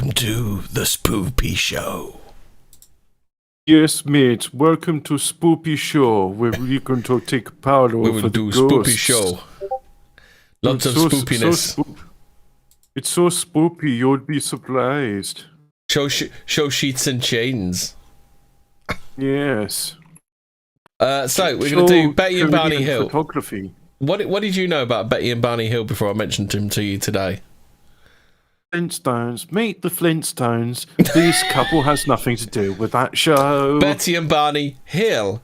Welcome to the Spoopy Show. Yes, mate. Welcome to Spoopy Show, where we're going to take power over We will do the ghosts. Spoopy Show. Lots of spoopiness. It's so spoopy, you'll be surprised. Show sheets and chains. Yes. So we're going to do Betty and Barney Hill. Photography. What did you know about Betty and Barney Hill before I mentioned him to you today? Flintstones. Meet the Flintstones. This couple has nothing to do with that show. Betty and Barney Hill.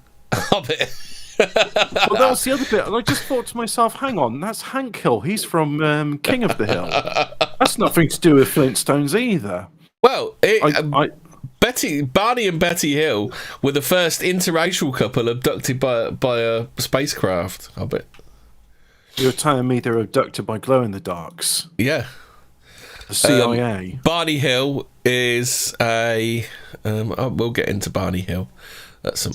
Well, that was the other bit. And I just thought to myself, hang on, that's Hank Hill. He's from King of the Hill. That's nothing to do with Flintstones either. Well, Barney and Betty Hill were the first interracial couple abducted by a spacecraft, I bet. You're telling me they're abducted by glow-in-the-darks? Yeah. The CIA. Barney Hill is a... we'll get into Barney Hill.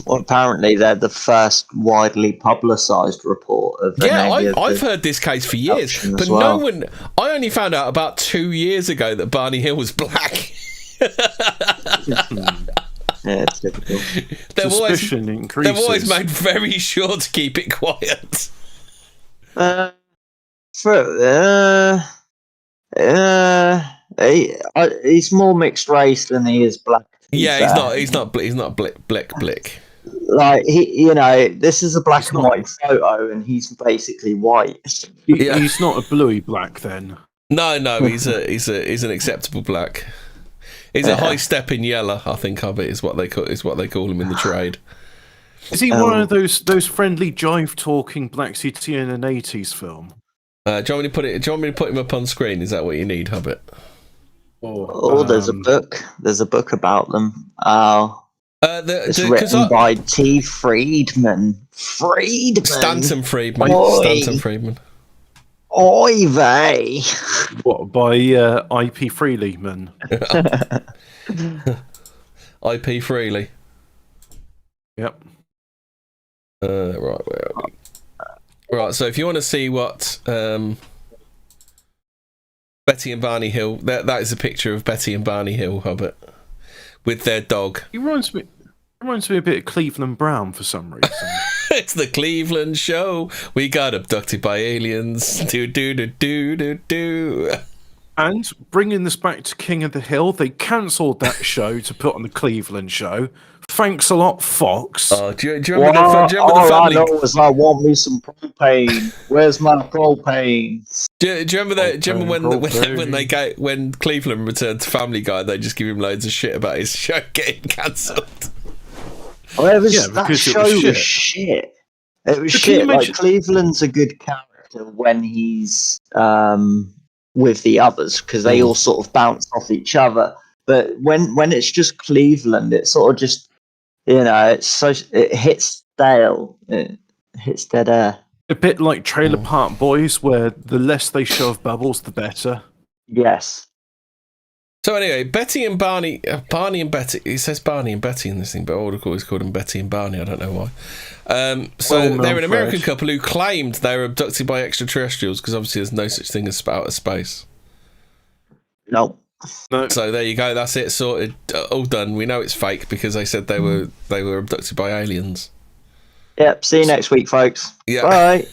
Well, apparently they're the first widely publicised report of... I've heard this case for years, but no one... I only found out about 2 years ago that Barney Hill was black. Yeah, it's difficult. Suspicion increases. They've always made very sure to keep it quiet. He's more mixed race than he is black. Yeah, he's not blick. Like this is a black and white photo, and he's basically white. He's not a bluey black then. No, he's an acceptable black. He's a high step in yellow, I think of it is what they call him in the trade. Is he one of those friendly jive talking blacks you'd see in an 80s film? Do you want me to put him up on screen? Is that what you need, Hobbit? There's a book. There's a book about them. It's written by T. Friedman. Stanton Friedman. Oy vey. What, by IP Freelyman? IP Freely. Yep. Right, where are we? Right, so if you want to see what Betty and Barney Hill, that is a picture of Betty and Barney Hill, Hobbit, with their dog. He reminds me a bit of Cleveland Brown for some reason. It's the Cleveland Show. We got abducted by aliens. Do. And bringing this back to King of the Hill, they cancelled that show to put on the Cleveland Show. Thanks a lot, Fox. Oh, do you remember the family? All I know is I want me some propane. Where's my propane? Do you remember that? Do you remember when Cleveland returned to Family Guy, they just give him loads of shit about his show getting cancelled? That show was shit. It was shit. Like Cleveland's a good character when he's with the others because they all sort of bounce off each other. But when it's just Cleveland, it sort of just it hits stale. It hits dead air. A bit like Trailer Park Boys, where the less they show of Bubbles, the better. Yes. So anyway, Betty and Barney and Betty. It says Barney and Betty in this thing, but all the always called them Betty and Barney. I don't know why. They're an American couple who claimed they were abducted by extraterrestrials because obviously there's no such thing as outer space. No. So there you go. That's it. Sorted. All done. We know it's fake because they said they were abducted by aliens. Yep. See you next week, folks. Yeah. Bye.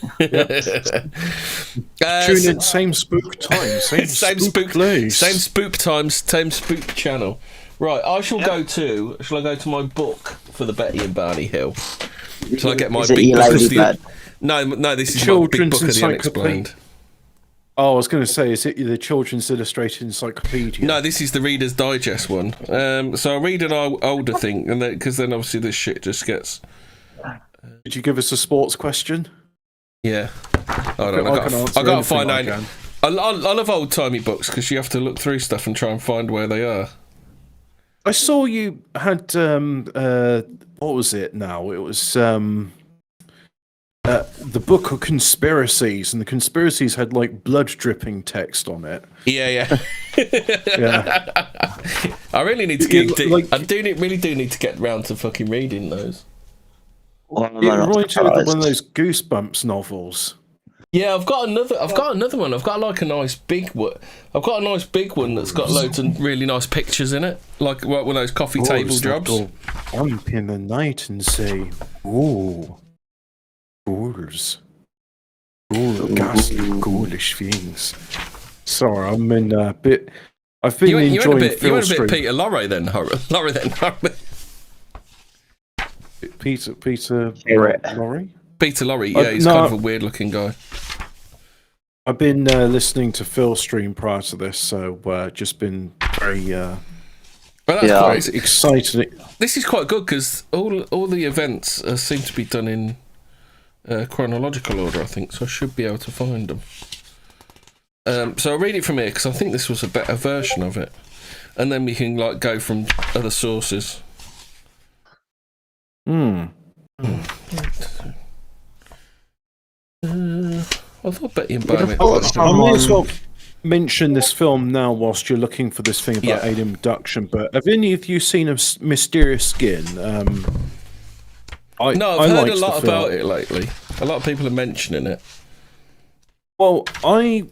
Tune in. Same spook time. Same spook place. Same spook times. Same spook channel. Right. Shall I go to my book for the Betty and Barney Hill? Shall I get my big book? No. This is my big book of the unexplained. Oh, I was going to say, is it the Children's Illustrated Encyclopedia? No, this is the Reader's Digest one. So I'll read an older thing, and because then obviously this shit just gets... Did you give us a sports question? Yeah. I got to find out. I love old-timey books, because you have to look through stuff and try and find where they are. I saw you had... what was it now? It was... the book of conspiracies, and the conspiracies had like blood dripping text on it. Yeah. I really need to really do need to get round to fucking reading those. It reminds me of one of those Goosebumps novels. Yeah, I've got another one. I've got like a nice big one. I've got a nice big one that's got loads of really nice pictures in it, like one of those coffee table jobs. Jump in the night and say, "Ooh, ghouls, ghastly, ghoulish things." Sorry, I'm in a bit. I've been enjoying. You went a bit Peter Lorre then, Lorre then. Peter Lorre. Peter Lorre, yeah, he's kind of a weird-looking guy. I've been listening to Phil's stream prior to this, so just been very quite excited. This is quite good because all the events seem to be done in chronological order, I think, so I should be able to find them. So I'll read it from here because I think this was a better version of it, and then we can like go from other sources. I thought Betty and Barney. I may as well mention this film now whilst you're looking for this thing about alien abduction. But have any of you seen a Mysterious Skin? I've heard a lot about it lately. A lot of people are mentioning it. Well, I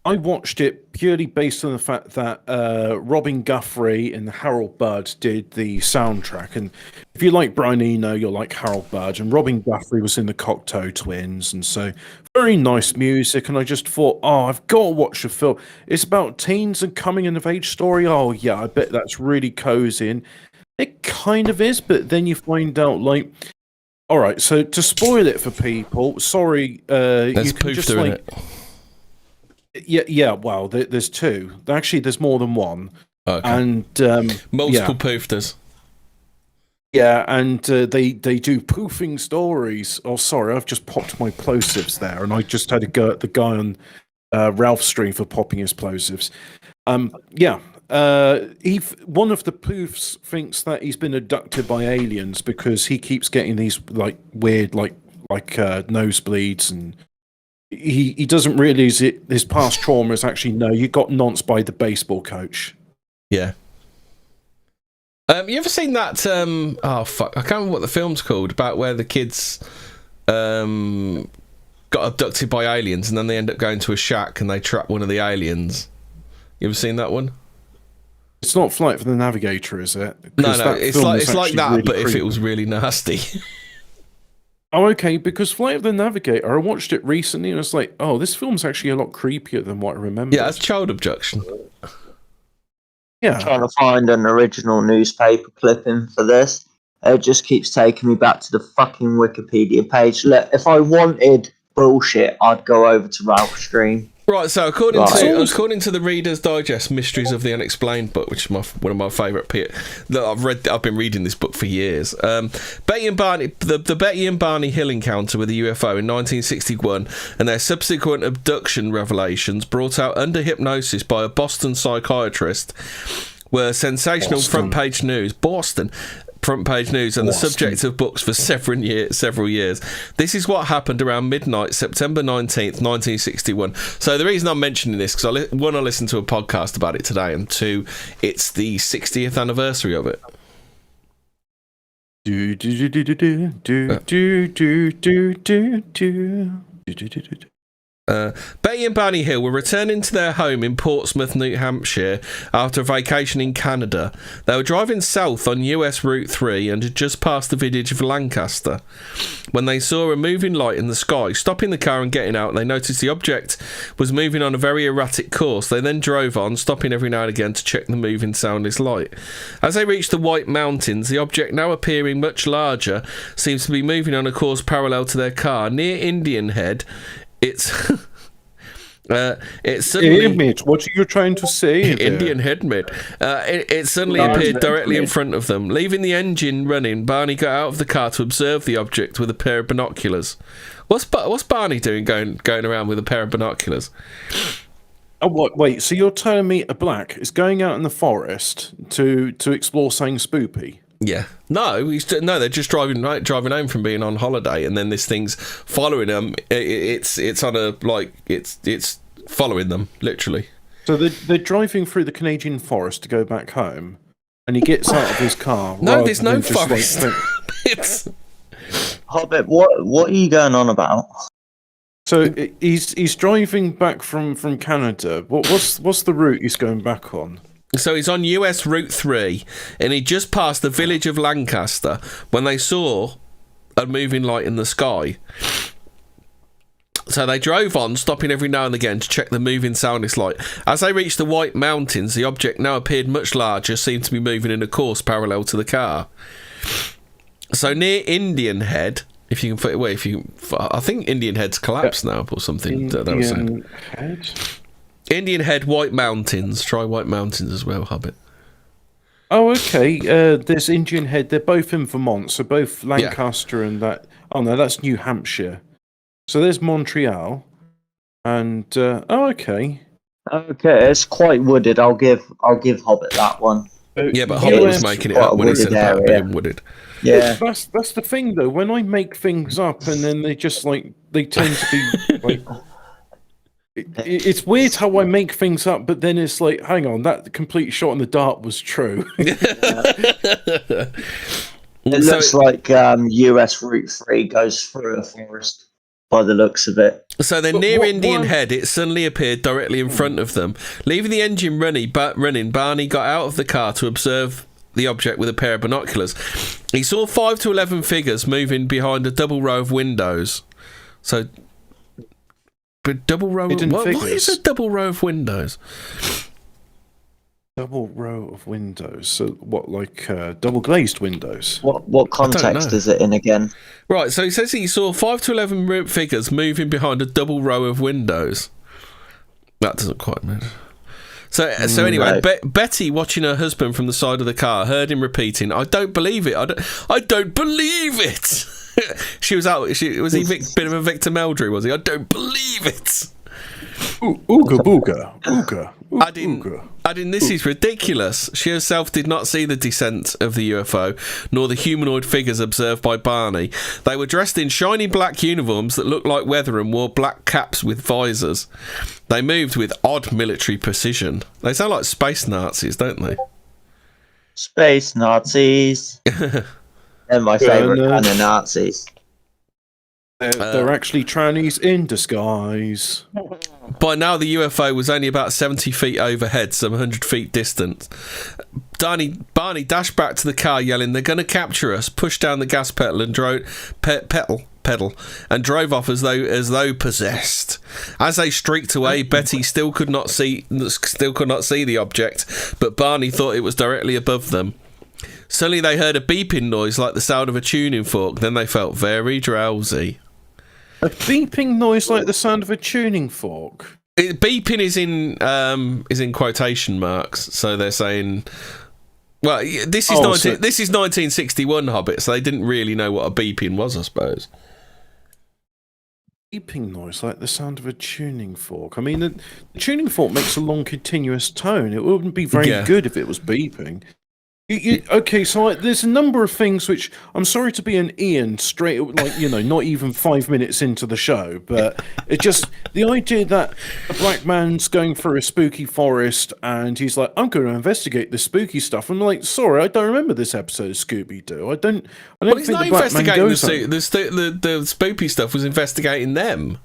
watched it purely based on the fact that Robin Guthrie and Harold Budd did the soundtrack. And if you like Brian Eno, you'll like Harold Budd. And Robin Guthrie was in the Cocteau Twins. And so very nice music. And I just thought, I've got to watch the film. It's about teens and coming of age story. Oh, yeah, I bet that's really cozy. And it kind of is. But then you find out, like, all right, so to spoil it for people, sorry, you can just like... It. Yeah. Well, there's two. Actually, there's more than one. Okay. And multiple poofters. Yeah, and they do poofing stories. Oh, sorry, I've just popped my plosives there, and I just had a go at the guy on Ralph's stream for popping his plosives. One of the poofs thinks that he's been abducted by aliens because he keeps getting these like weird like nosebleeds and. He doesn't realise his past trauma is actually you got nonced by the baseball coach. Yeah. You ever seen that? I can't remember what the film's called about where the kids got abducted by aliens and then they end up going to a shack and they trap one of the aliens. You ever seen that one? It's not Flight for the Navigator, is it? No, it's like that, really but creepy. If it was really nasty. Oh, okay, because Flight of the Navigator, I watched it recently and I was like, this film's actually a lot creepier than what I remember. Yeah, that's child abduction. Yeah. I'm trying to find an original newspaper clipping for this. It just keeps taking me back to the fucking Wikipedia page. Look, if I wanted bullshit, I'd go over to Ralph's stream. Right, so according to the Reader's Digest Mysteries of the Unexplained book, which is one of my favourite that I've been reading this book for years. Betty and Barney, the Betty and Barney Hill encounter with a UFO in 1961 and their subsequent abduction revelations brought out under hypnosis by a Boston psychiatrist were sensational front page news. And the subject of books for several years. This is what happened around midnight, September 19th, 1961. So the reason I'm mentioning this, because one, I listened to a podcast about it today, and two, it's the 60th anniversary of it. Betty and Barney Hill were returning to their home in Portsmouth, New Hampshire, after a vacation in Canada. They were driving south on US Route 3 and had just passed the village of Lancaster when they saw a moving light in the sky. Stopping the car and getting out, they noticed the object was moving on a very erratic course. They then drove on, stopping every now and again to check the moving soundless light. As they reached the White Mountains, the object, now appearing much larger, seems to be moving on a course parallel to their car. Near Indian Head, it's suddenly... Hey, mate, what are you trying to say? Indian Head, mate. It suddenly appeared directly in front of them. Leaving the engine running, Barney got out of the car to observe the object with a pair of binoculars. What's Barney doing going around with a pair of binoculars? Oh, what? Wait, so you're telling me a black is going out in the forest to explore something spoopy? Yeah. No, they're just driving home from being on holiday, and then this thing's following them. It's on a it's following them literally. So they're driving through the Canadian forest to go back home, and he gets out of his car. No, there's no forest. It's Hobbit. What are you going on about? So he's driving back from Canada. What's the route he's going back on? So he's on US Route 3, and he just passed the village of Lancaster when they saw a moving light in the sky. So they drove on, stopping every now and again to check the moving soundless light. As they reached the White Mountains, the object now appeared much larger, seemed to be moving in a course parallel to the car. So near Indian Head, if you can put it away, I think Indian Head's collapsed now or something. Indian Head, White Mountains. Try White Mountains as well, Hobbit. Oh, okay. There's Indian Head. They're both in Vermont, so both Lancaster and that. Oh no, that's New Hampshire. So there's Montreal, and okay. Okay, it's quite wooded. I'll give Hobbit that one. Yeah, but Hobbit was making it up when he said about being wooded. Yeah, that's the thing though. When I make things up, and then they just they tend to be like. It's weird how I make things up, but then it's like, hang on, that complete shot in the dark was true. It looks like US Route 3 goes through a forest by the looks of it. So they're near Indian Head. It suddenly appeared directly in front of them. Leaving the engine running, Barney got out of the car to observe the object with a pair of binoculars. He saw 5 to 11 figures moving behind a double row of windows. So... But double row. What is a double row of windows? Double row of windows. So what, like double glazed windows? What context is it in again? Right. So he says he saw 5 to 11 figures moving behind a double row of windows. That doesn't quite matter. So anyway, right. Betty, watching her husband from the side of the car, heard him repeating, "I don't believe it. I don't believe it." She was out. Was he bit of a Victor Meldrew? Was he? I don't believe it. Ooga booga, ooga. Adding, this is ridiculous. She herself did not see the descent of the UFO, nor the humanoid figures observed by Barney. They were dressed in shiny black uniforms that looked like weather and wore black caps with visors. They moved with odd military precision. They sound like space Nazis, don't they? Space Nazis. They're my favourite kind of Nazis. They're actually trannies in disguise. By now, the UFO was only about 70 feet overhead, some 100 feet distant. Barney dashed back to the car, yelling, "They're going to capture us!" Pushed down the gas pedal and drove and drove off as though possessed. As they streaked away, Betty still could not see the object, but Barney thought it was directly above them. Suddenly they heard a beeping noise like the sound of a tuning fork. Then they felt very drowsy. A beeping noise like the sound of a tuning fork? Beeping is in quotation marks. So they're saying... Well, this is 1961, Hobbit, so they didn't really know what a beeping was, I suppose. Beeping noise like the sound of a tuning fork. I mean, the tuning fork makes a long, continuous tone. It wouldn't be very good if it was beeping. Okay, so there's a number of things which I'm sorry to be an Ian straight, not even 5 minutes into the show, but it just the idea that a black man's going through a spooky forest and he's like, "I'm going to investigate the spooky stuff." I'm like, sorry, I don't remember this episode of Scooby-Doo. I don't think the black man goes the spooky stuff was investigating them.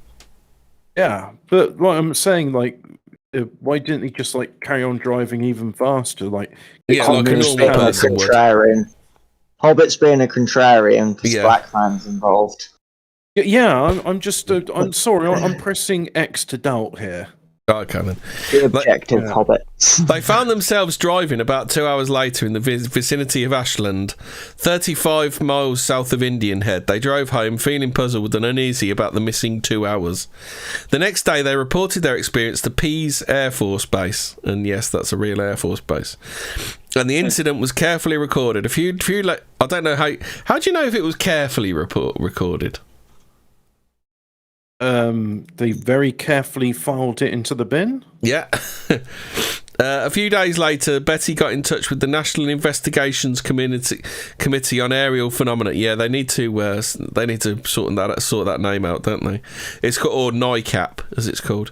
Yeah, but like I'm saying, why didn't he just carry on driving even faster? Like a normal person would. Hobbit's being a contrarian because black man's involved. Yeah, I'm sorry, I'm pressing X to doubt here. Okay, then. The objective Hobbit. They found themselves driving about 2 hours later in the vicinity of Ashland, 35 miles south of Indian Head. They drove home feeling puzzled and uneasy about the missing 2 hours. The next day, they reported their experience to Pease Air Force Base, and yes, that's a real Air Force base. And the incident was carefully recorded. I don't know how do you know if it was carefully recorded? They very carefully filed it into the bin. Yeah. A few days later, Betty got in touch with the National Investigations Committee on Aerial Phenomena. Yeah, they need to sort that name out, don't they? It's called, or NICAP, as it's called.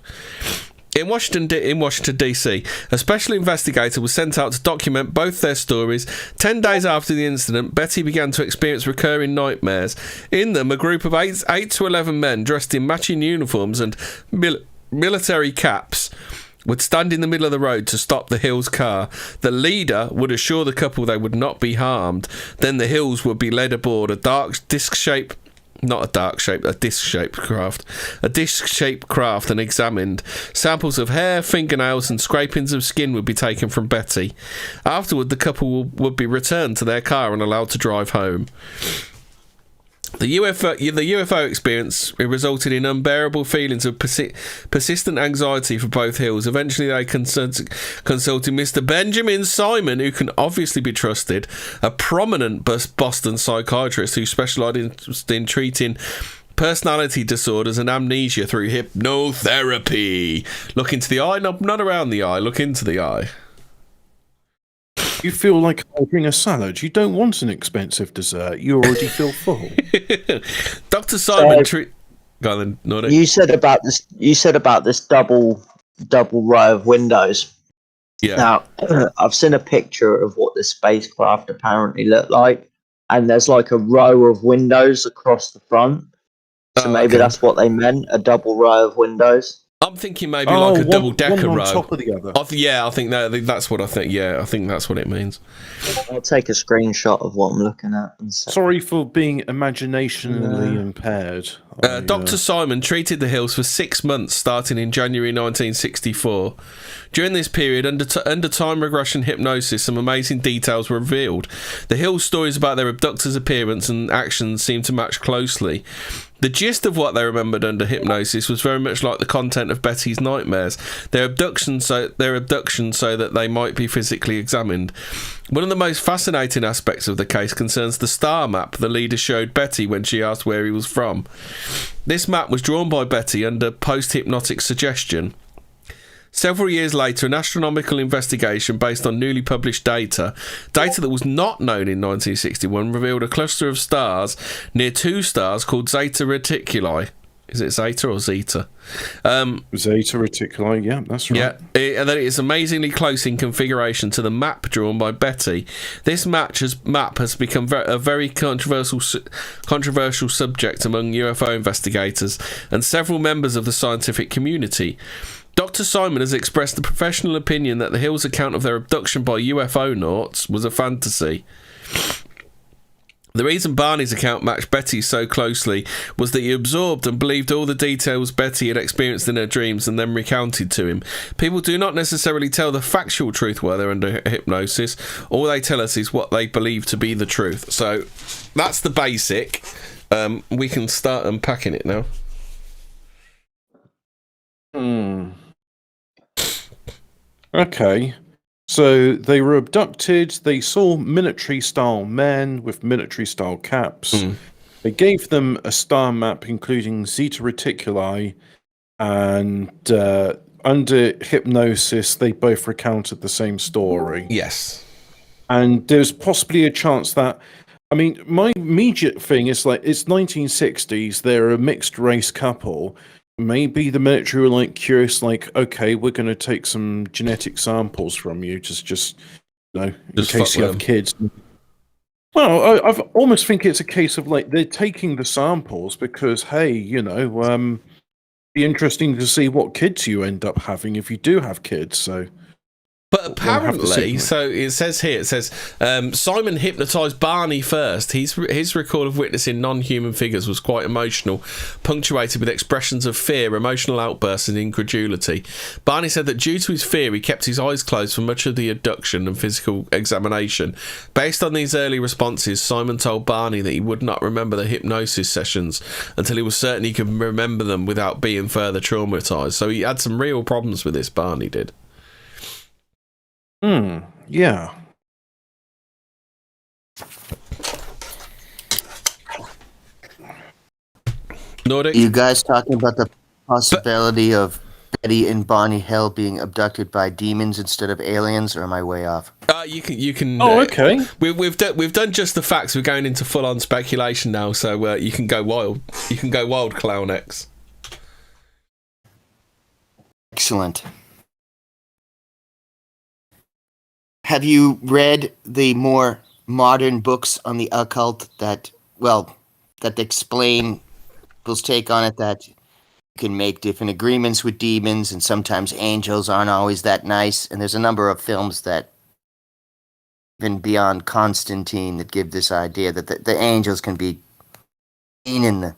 In Washington, D.C., a special investigator was sent out to document both their stories. 10 days after the incident, Betty began to experience recurring nightmares. In them, a group of 8 to 11 men dressed in matching uniforms and military caps would stand in the middle of the road to stop the Hills car. The leader would assure the couple they would not be harmed. Then the Hills would be led aboard a disc-shaped craft and examined. Samples of hair, fingernails and scrapings of skin would be taken from Betty. Afterward, the couple would be returned to their car and allowed to drive home. The UFO experience resulted in unbearable feelings of persistent anxiety for both Hills. Eventually, they consulted Mr. Benjamin Simon, who can obviously be trusted, a prominent Boston psychiatrist who specialised in treating personality disorders and amnesia through hypnotherapy. Look into the eye, not around the eye. Look into the eye. You feel like ordering a salad. You don't want an expensive dessert. You already feel full. Dr. Simon, go on then, Nordic. You said about this double row of windows. Yeah. Now, I've seen a picture of what this spacecraft apparently looked like, and there's like a row of windows across the front. So maybe that's what they meant, a double row of windows. I'm thinking maybe like a double-decker row. One on top of the other. I think that's what I think. Yeah, I think that's what it means. I'll take a screenshot of what I'm looking at. Sorry for being imaginationally impaired. Dr. Simon treated the Hills for 6 months, starting in January 1964. During this period, under time regression hypnosis, some amazing details were revealed. The Hills' stories about their abductors' appearance and actions seemed to match closely. The gist of what they remembered under hypnosis was very much like the content of Betty's nightmares. Their abduction so that they might be physically examined. One of the most fascinating aspects of the case concerns the star map the leader showed Betty when she asked where he was from. This map was drawn by Betty under post-hypnotic suggestion. Several years later, an astronomical investigation based on newly published data that was not known in 1961, revealed a cluster of stars near 2 stars called Zeta Reticuli. Is it Zeta or Zeta? Zeta Reticuli, yeah, that's right. Yeah, and that it is amazingly close in configuration to the map drawn by Betty. This map has become a very controversial subject among UFO investigators and several members of the scientific community. Dr. Simon has expressed the professional opinion that the Hills' account of their abduction by UFO nauts was a fantasy. The reason Barney's account matched Betty's so closely was that he absorbed and believed all the details Betty had experienced in her dreams and then recounted to him. People do not necessarily tell the factual truth while they're under hypnosis. All they tell us is what they believe to be the truth. So that's the basic. We can start unpacking it now. Okay, so they were abducted. They saw military-style men with military-style caps. They gave them a star map, including Zeta Reticuli, and under hypnosis, they both recounted the same story. Yes. And there's possibly a chance that... I mean, my immediate thing is like, it's 1960s, they're a mixed-race couple... Maybe the military were like curious, like, okay, we're going to take some genetic samples from you, just in case you have kids. Well, I almost think it's a case of like they're taking the samples because, hey, be interesting to see what kids you end up having if you do have kids. So. But apparently, so it says here, Simon hypnotised Barney first. His record of witnessing non-human figures was quite emotional, punctuated with expressions of fear, emotional outbursts and incredulity. Barney said that due to his fear, he kept his eyes closed for much of the abduction and physical examination. Based on these early responses, Simon told Barney that he would not remember the hypnosis sessions until he was certain he could remember them without being further traumatised. So he had some real problems with this, Barney did. Yeah. Nordic? You guys talking about the possibility of Betty and Barney Hill being abducted by demons instead of aliens, or am I way off? You can. Oh, okay. We've done just the facts. We're going into full on speculation now, so you can go wild. You can go wild, Clown X. excellent. Have you read the more modern books on the occult that explain people's take on it, that you can make different agreements with demons and sometimes angels aren't always that nice? And there's a number of films that, even beyond Constantine, that give this idea that the angels can be mean and the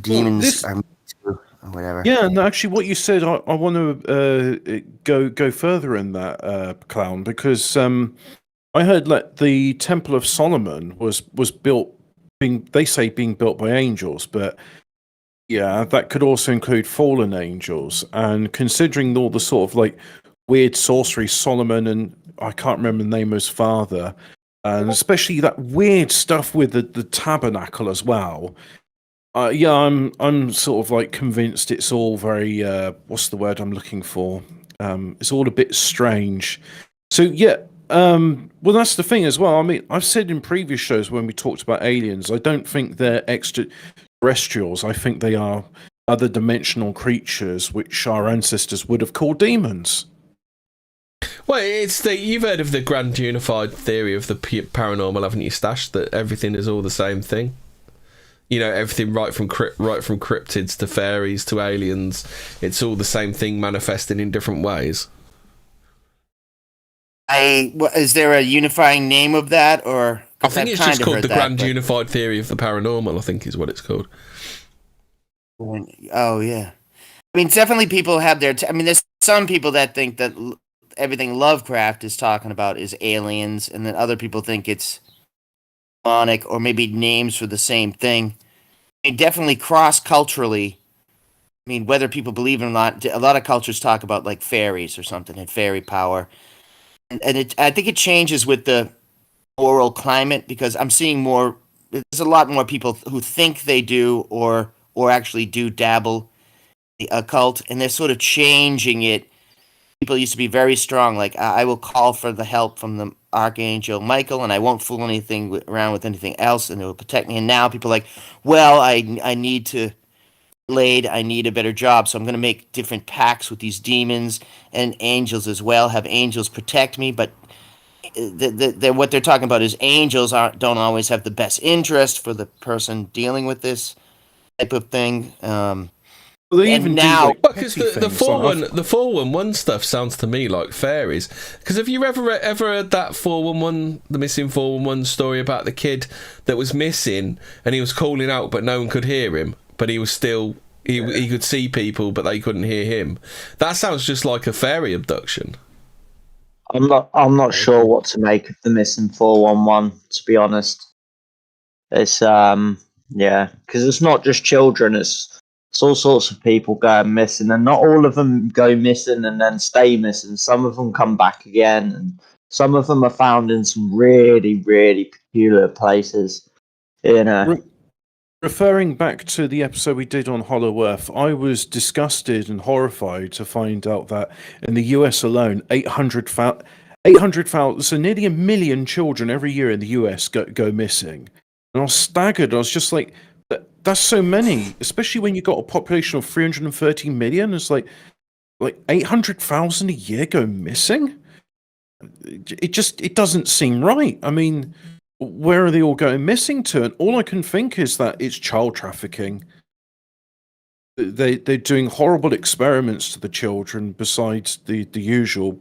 demons are mean too, or whatever. Yeah, and actually what you said, I want to go further in that, Clown, because I heard that the Temple of Solomon was built, they say being built by angels, but yeah, that could also include fallen angels. And considering all the sort of like weird sorcery Solomon, and I can't remember the name of his father, and especially that weird stuff with the tabernacle as well. Yeah, I'm sort of like convinced it's all very what's the word I'm looking for? It's all a bit strange. So yeah, well that's the thing as well. I mean, I've said in previous shows when we talked about aliens, I don't think they're extraterrestrials. I think they are other dimensional creatures which our ancestors would have called demons. Well, you've heard of the grand unified theory of the paranormal, haven't you, Stash? That everything is all the same thing. You know, everything right from cryptids to fairies to aliens, it's all the same thing manifesting in different ways. Is there a unifying name of that, or I think it's just called the grand unified theory of the paranormal, I think is what it's called. Oh yeah, I mean, definitely people have their. I mean, there's some people that think that everything Lovecraft is talking about is aliens, and then other people think it's demonic, or maybe names for the same thing. I mean, definitely cross-culturally, I mean, whether people believe it or not, a lot of cultures talk about like fairies or something and fairy power. And I think it changes with the moral climate, because I'm seeing more, there's a lot more people who think they do or actually do dabble in the occult, and they're sort of changing it. People used to be very strong, like, I will call for the help from the Archangel Michael, and I won't fool around with anything else, and it will protect me. And now people are like, well, I need to I need a better job, so I'm going to make different pacts with these demons and angels as well, have angels protect me. But what they're talking about is angels don't always have the best interest for the person dealing with this type of thing. Well, they even now, because the 411 stuff sounds to me like fairies. Because have you ever heard that 411, the missing 411 story about the kid that was missing and he was calling out but no one could hear him, but he was still he could see people but they couldn't hear him? That sounds just like a fairy abduction. I'm not sure what to make of the missing 411, to be honest. It's yeah, because it's not just children, it's all sorts of people going missing, and not all of them go missing and then stay missing. Some of them come back again, and some of them are found in some really, really peculiar places. You know. Referring back to the episode we did on Hollow Earth, I was disgusted and horrified to find out that in the US alone, 800,000, so nearly 1 million children every year in the US go missing. And I was staggered. I was just like, that's so many, especially when you got a population of 330 million. It's like 800,000 a year go missing. It doesn't seem right. I mean, where are they all going missing to? And all I can think is that it's child trafficking. They're doing horrible experiments to the children besides the usual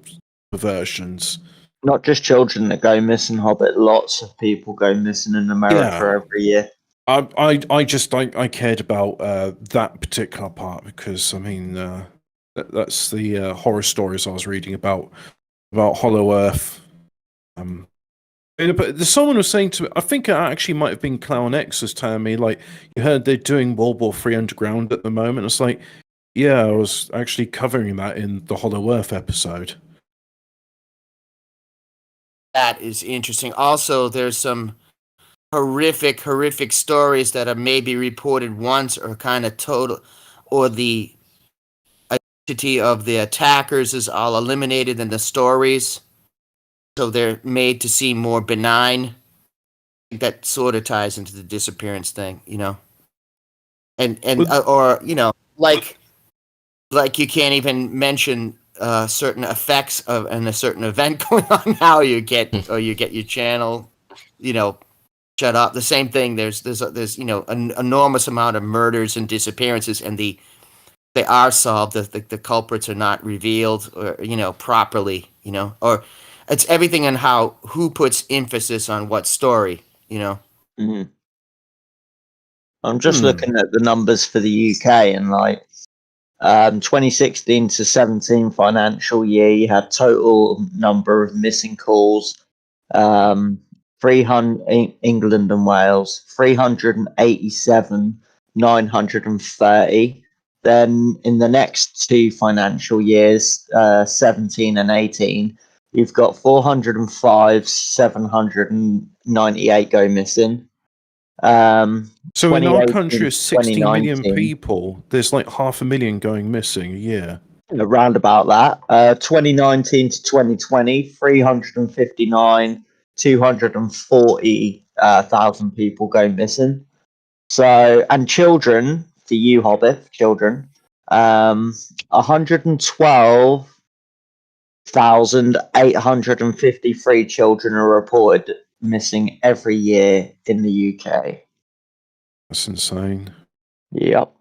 perversions. Not just children that go missing, Hobbit. Lots of people go missing in America every year. I cared about that particular part because I mean that's the horror stories I was reading about Hollow Earth. But someone was saying to me, I think it actually might have been Clown X was telling me, like, you heard they're doing World War III Underground at the moment. It's like, yeah, I was actually covering that in the Hollow Earth episode. That is interesting. Also, there's some horrific stories that are maybe reported once or kind of total, or the identity of the attackers is all eliminated in the stories, so they're made to seem more benign. That sort of ties into the disappearance thing, you know, or you know, like like you can't even mention certain effects of and a certain event going on now. You get your channel, shut up. The same thing. There's an enormous amount of murders and disappearances, and they are solved. The culprits are not revealed or properly. Or it's everything on who puts emphasis on what story. Mm-hmm. I'm just looking at the numbers for the UK, and 2016 to 17 financial year, you had total number of missing calls, 300 England and Wales, 387, 930. Then in the next 2 financial years, 17 and 18, you've got 405, 798 go missing. So in our country of 60 million people, there's like 500,000 going missing a year. Around about that. 2019 to 2020, 359, 240,000 people go missing. So, and children, for you Hobbit, children, 112,853 children are reported missing every year in the UK. That's insane. Yep.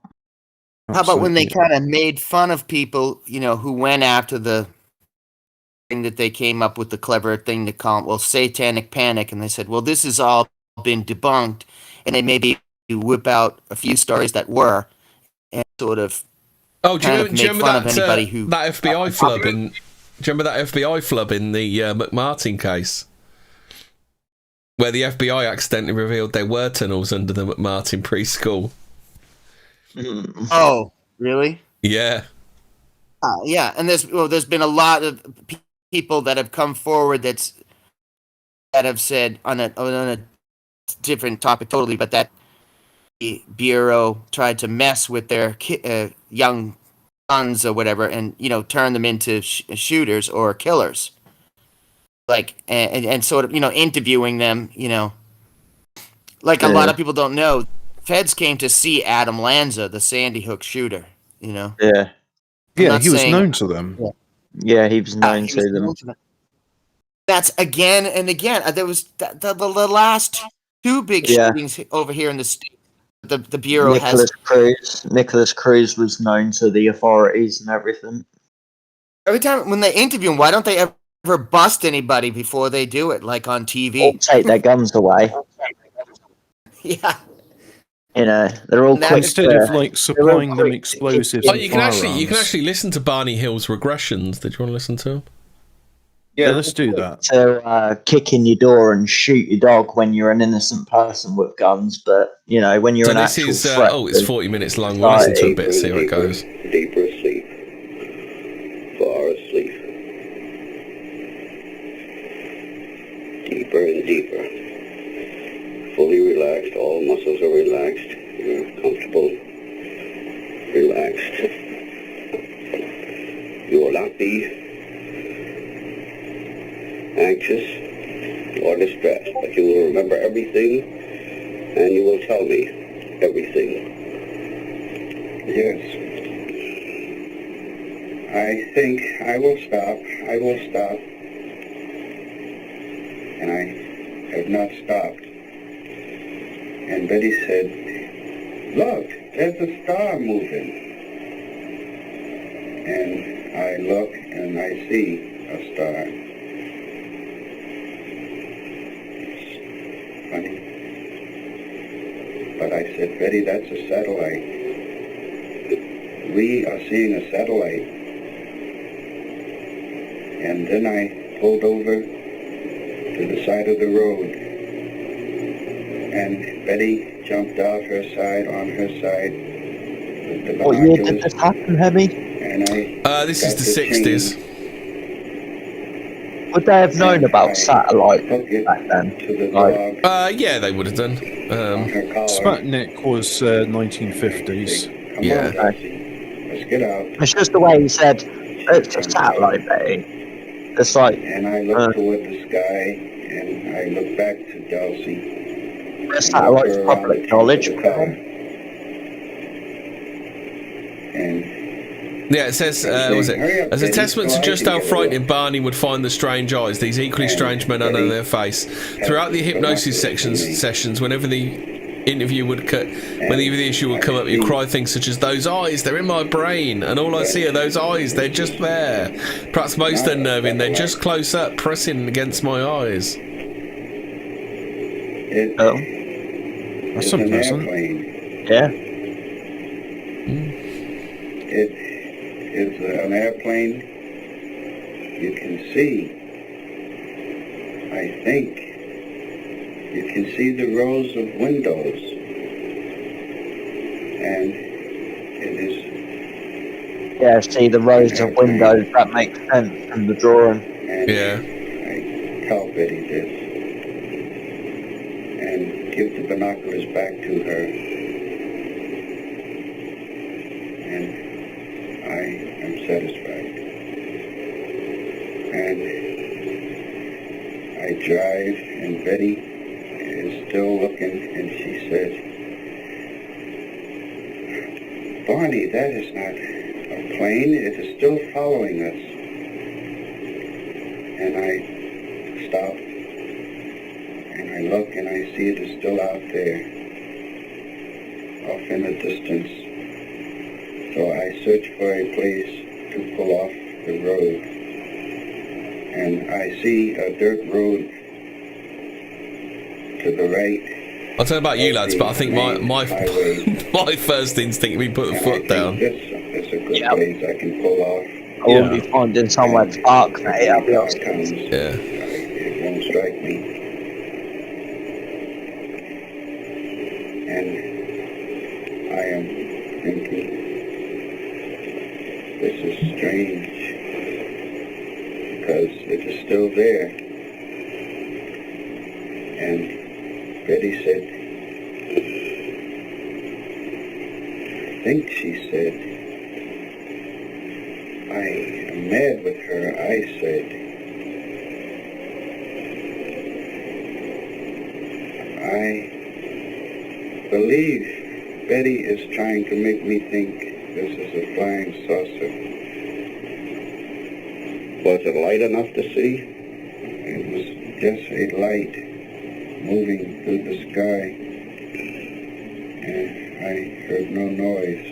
How about when they kind of made fun of people, who went after the thing that they came up with the clever thing to call satanic panic, and they said, well, this has all been debunked, and they maybe whip out a few stories that were, and sort of do you remember that FBI flub in? Do you remember that FBI flub in the McMartin case, where the FBI accidentally revealed there were tunnels under the McMartin preschool? Oh, really? Yeah. Yeah, and there's been a lot of people that have come forward that have said on a different topic totally, but that the Bureau tried to mess with their young sons or whatever, and turn them into shooters or killers, and sort of interviewing them, like a lot of people don't know. Feds came to see Adam Lanza, the Sandy Hook shooter. Yeah. Yeah, he was known to them. Yeah, he was known to them. That's again and again. There was the last 2 big shootings over here in the state. The Bureau Nicholas Cruz was known to the authorities and everything. Every time when they interview him, why don't they ever bust anybody before they do it, like on TV? Or take their guns away. Yeah. They're all quick. Instead of supplying them explosives. You can actually listen to Barney Hill's regressions. Did you want to listen to them? Yeah, let's do that. So kick in your door and shoot your dog when you're an innocent person with guns, but when you're threat. It's 40 minutes long. We'll listen to a bit, see how it goes. Deeper sleep, far asleep, deeper and deeper. Fully relaxed, all muscles are relaxed. You're comfortable, relaxed. You will not be anxious or distressed, but you will remember everything and you will tell me everything. Yes. I think I will stop. And I have not stopped. And Betty said, look, there's a star moving. And I look and I see a star. Funny. But I said, Betty, that's a satellite. We are seeing a satellite. And then I pulled over to the side of the road. And Betty jumped out her side, on her side. With the what year did this happen, Hemi? And this is the 60s. Would they have known about satellite back then? Yeah, they would have done. Sputnik was 1950s. Yeah. Let's get out. It's just the way he said, it's a satellite, Betty. It's like... And I looked toward the sky, and I looked back to Dulcie. Satellite's public knowledge. And Yeah, it says, was it? As a testament to just how frightening Barney would find the strange eyes, these equally strange men under their face. Throughout the hypnosis sessions, whenever the interview would whenever the issue would come up, you cry things such as, "Those eyes, they're in my brain, and all I see are those eyes, they're just there. Perhaps most unnerving, they're just close up, pressing against my eyes." That's unpleasant. Yeah. It's an airplane. You can see, I think, you can see the rows of windows. And it is... Yeah, see the rows of windows, that makes sense from the drawing. And yeah. I tell Betty this. And give the binoculars back to her. And I am satisfied. And I drive, and Betty is still looking, and she says, "Barney, that is not a plane. It is still following us." And I stop, and I look, and I see it is still out there, off in the distance. So I search for a place to pull off the road. And I see a dirt road to the right. I don't know about you lads, but I think my my first instinct would be put the foot down. It's a good place I can pull off. I won't be finding somewhere dark, mate. I'll be honest. Yeah. It won't strike me. And I am thinking, this is strange, because it is still there. And Betty said, I think she said, I am mad with her. I said, I believe Betty is trying to make me think this is a flying saucer. Was it light enough to see? It was just a light moving through the sky, and I heard no noise.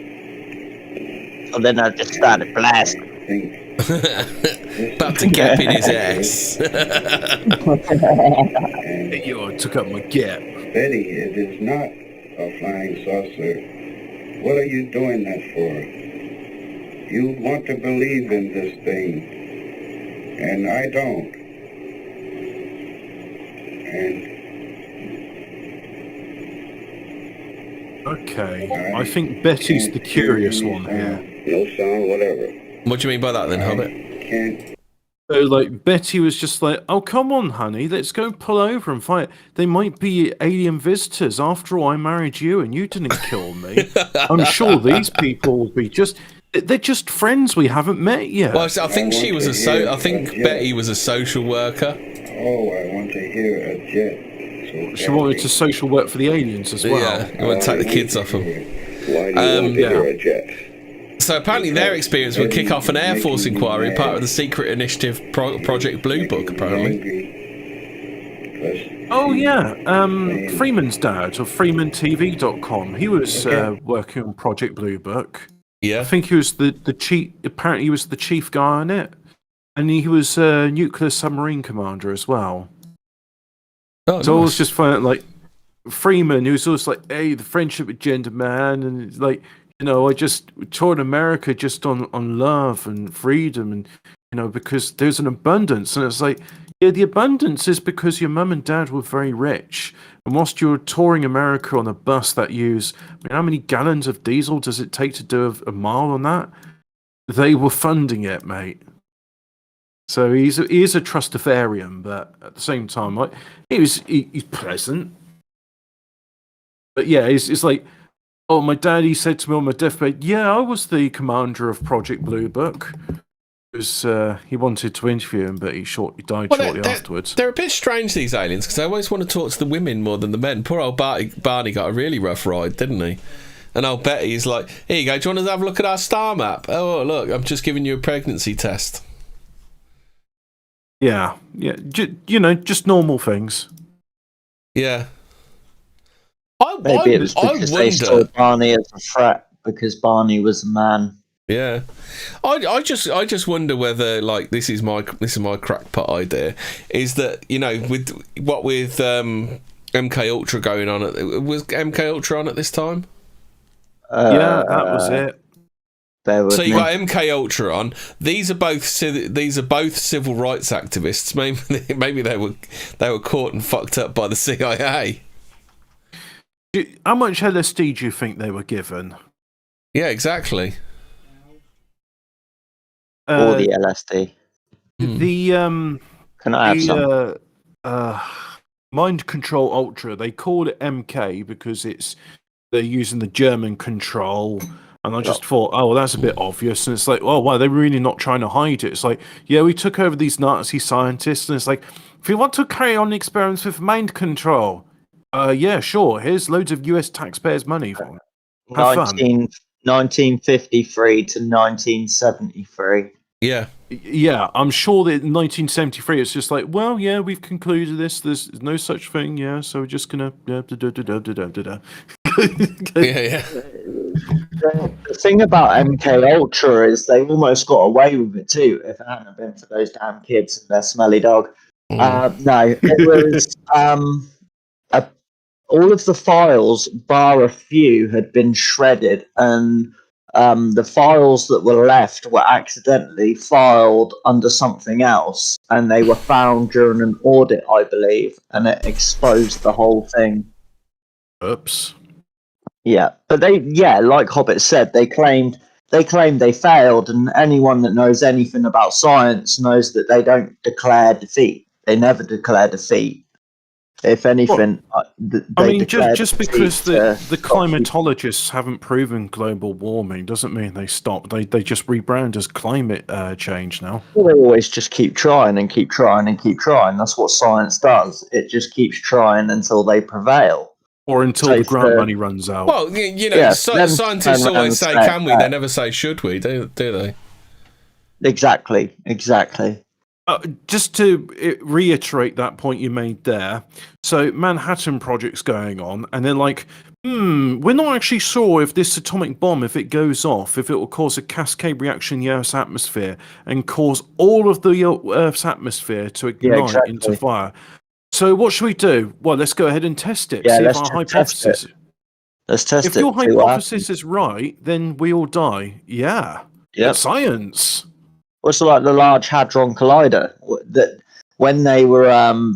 So then I just started blasting. I think about to gap in his ass. and Yo, I took up my gap. Betty, it is not a flying saucer. What are you doing that for? You want to believe in this thing, and I don't. And Okay, I think Betty's the curious one here. No sound, whatever. What do you mean by that then, Hobbit? Can't. So, like, Betty was just like, "Oh, come on, honey, let's go pull over and fight. They might be alien visitors. After all, I married you and you didn't kill me. I'm sure these people will be they're just friends we haven't met yet." Well, I think she was I think Betty was a social worker. Oh, I want to hear a jet. So She wanted to social work for the aliens as well. Yeah, you want to take the kids off them. Why do you want to hear a jet? So apparently their experience would kick off an Air Force inquiry, part of the secret initiative Project Blue Book, apparently. Oh, yeah. Freeman's dad, of freemantv.com, he was working on Project Blue Book. Yeah. I think he was the chief, apparently he was the chief guy on it. And he was a nuclear submarine commander as well. Oh, so nice. I was just finding, like, Freeman, he was always like, "Hey, the friendship agenda, man." And it's like, you know, I just toured America just on love and freedom, and, you know, because there's an abundance. And it's like, yeah, the abundance is because your mum and dad were very rich. And whilst you're touring America on a bus that use, I mean, how many gallons of diesel does it take to do a mile on that? They were funding it, mate. So he is a trustafarian, but at the same time, like, he's pleasant. But yeah, it's like, oh, my daddy said to me on my deathbed, "Yeah, I was the commander of Project Blue Book." Because he wanted to interview him, but he died shortly afterwards. They're a bit strange, these aliens, because they always want to talk to the women more than the men. Poor old Barney got a really rough ride, didn't he? And old Betty is like, here you go, do you want to have a look at our star map? Oh, look, I'm just giving you a pregnancy test. Yeah. Just normal things. Yeah. Maybe it was because they saw Barney as a threat because Barney was a man. Yeah, I just wonder whether, like, this is my crackpot idea, is that, with MK Ultra going on, was MK Ultra on at this time? Yeah, that was it. So you got MK Ultra on. These are both civil rights activists. Maybe they were caught and fucked up by the CIA. How much LSD do you think they were given? Yeah, exactly. Or the LSD. Can I have some? Mind Control Ultra. They called it MK because they're using the German control. And I just thought, oh, well, that's a bit obvious. And it's like, oh, wow, they're really not trying to hide it. It's like, yeah, we took over these Nazi scientists. And it's like, if you want to carry on experiments with mind control, yeah, sure. Here's loads of US taxpayers' money for it. Have fun. 1953 to 1973. Yeah, I'm sure that in 1973 it's just like, well, yeah, we've concluded this. There's no such thing, yeah. So we're just gonna yeah. The thing about MK Ultra is they almost got away with it too. If it hadn't been for those damn kids and their smelly dog. No, it was all of the files, bar a few, had been shredded, and the files that were left were accidentally filed under something else, and they were found during an audit, I believe, and it exposed the whole thing. Oops. Yeah, but like Hobbit said, they claimed they failed, and anyone that knows anything about science knows that they don't declare defeat. They never declare defeat. If anything, just because the climatologists haven't proven global warming doesn't mean they stop. They just rebrand as climate change now. Well, they always just keep trying and keep trying and keep trying. That's what science does. It just keeps trying until they prevail. Or until the grant money runs out. Well, scientists always say, can we? They never say, should we, do they? Exactly. Just to reiterate that point you made there, so Manhattan Project's going on, and they're like, we're not actually sure if this atomic bomb, if it goes off, if it will cause a cascade reaction in the Earth's atmosphere and cause all of the Earth's atmosphere to ignite into fire. So what should we do? Well, let's go ahead and test it. Yeah, see if let's our hypothesis. Let's test it. If your hypothesis is right, then we all die. Yeah. Yep. Science. Also, like the Large Hadron Collider, that when they were